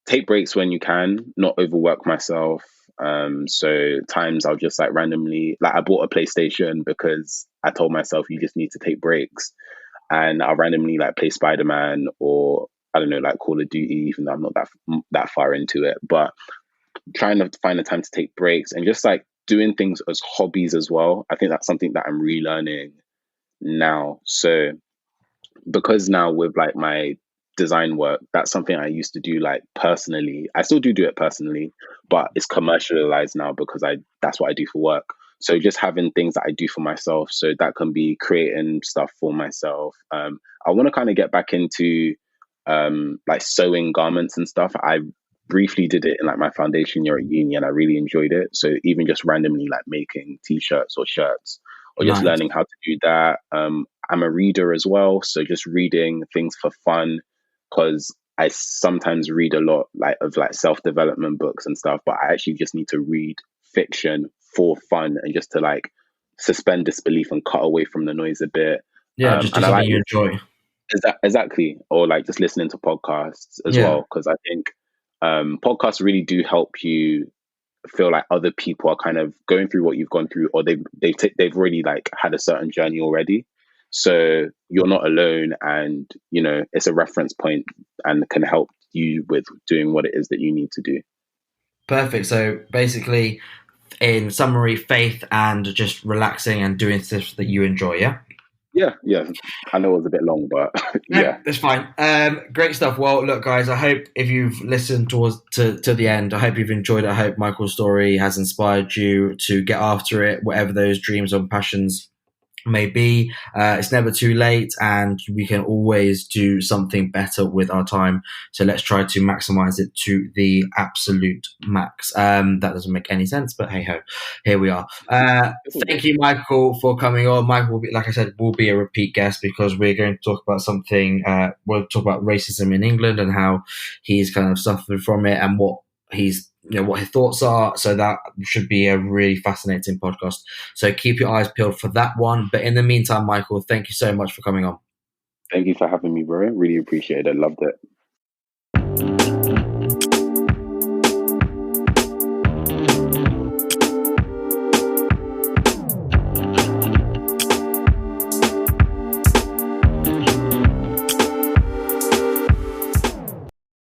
take breaks when you can, not overwork myself. So times I'll just like randomly, like I bought a PlayStation because I told myself you just need to take breaks, and I'll randomly like play Spider-Man, or I don't know, like Call of Duty, even though I'm not that far into it. But trying to find the time to take breaks and just like doing things as hobbies as well. I think that's something that I'm relearning now. So because now with like my design work, that's something I used to do like personally. I still do it personally, but it's commercialized now because that's what I do for work. So just having things that I do for myself, so that can be creating stuff for myself. I want to kind of get back into like sewing garments and stuff. I briefly did it in like my foundation year at uni, and I really enjoyed it. So even just randomly like making t-shirts or shirts, or just learning how to do that. I'm a reader as well, so just reading things for fun, because I sometimes read a lot like of like self-development books and stuff, but I actually just need to read fiction for fun and just to like suspend disbelief and cut away from the noise a bit. Yeah, just do something you enjoy. Exactly. Or like just listening to podcasts as well. Because I think podcasts really do help you feel like other people are kind of going through what you've gone through, or they've already like had a certain journey already. So you're not alone, and it's a reference point and can help you with doing what it is that you need to do. Perfect. So basically, in summary, faith and just relaxing and doing stuff that you enjoy, yeah? Yeah. I know it was a bit long, but yeah. It's fine. Great stuff. Well, look, guys, I hope if you've listened to the end, I hope you've enjoyed it. I hope Michael's story has inspired you to get after it, whatever those dreams and passions may be. It's never too late, and we can always do something better with our time. So let's try to maximize it to the absolute max. That doesn't make any sense, but hey ho, here we are. Thank you, Michael, for coming on. Michael, like I said, will be a repeat guest because we're going to talk about something. We'll talk about racism in England and how he's kind of suffered from it and what what his thoughts are. So that should be a really fascinating podcast. So keep your eyes peeled for that one. But in the meantime, Michael, thank you so much for coming on. Thank you for having me, bro. Really appreciate it. Loved it.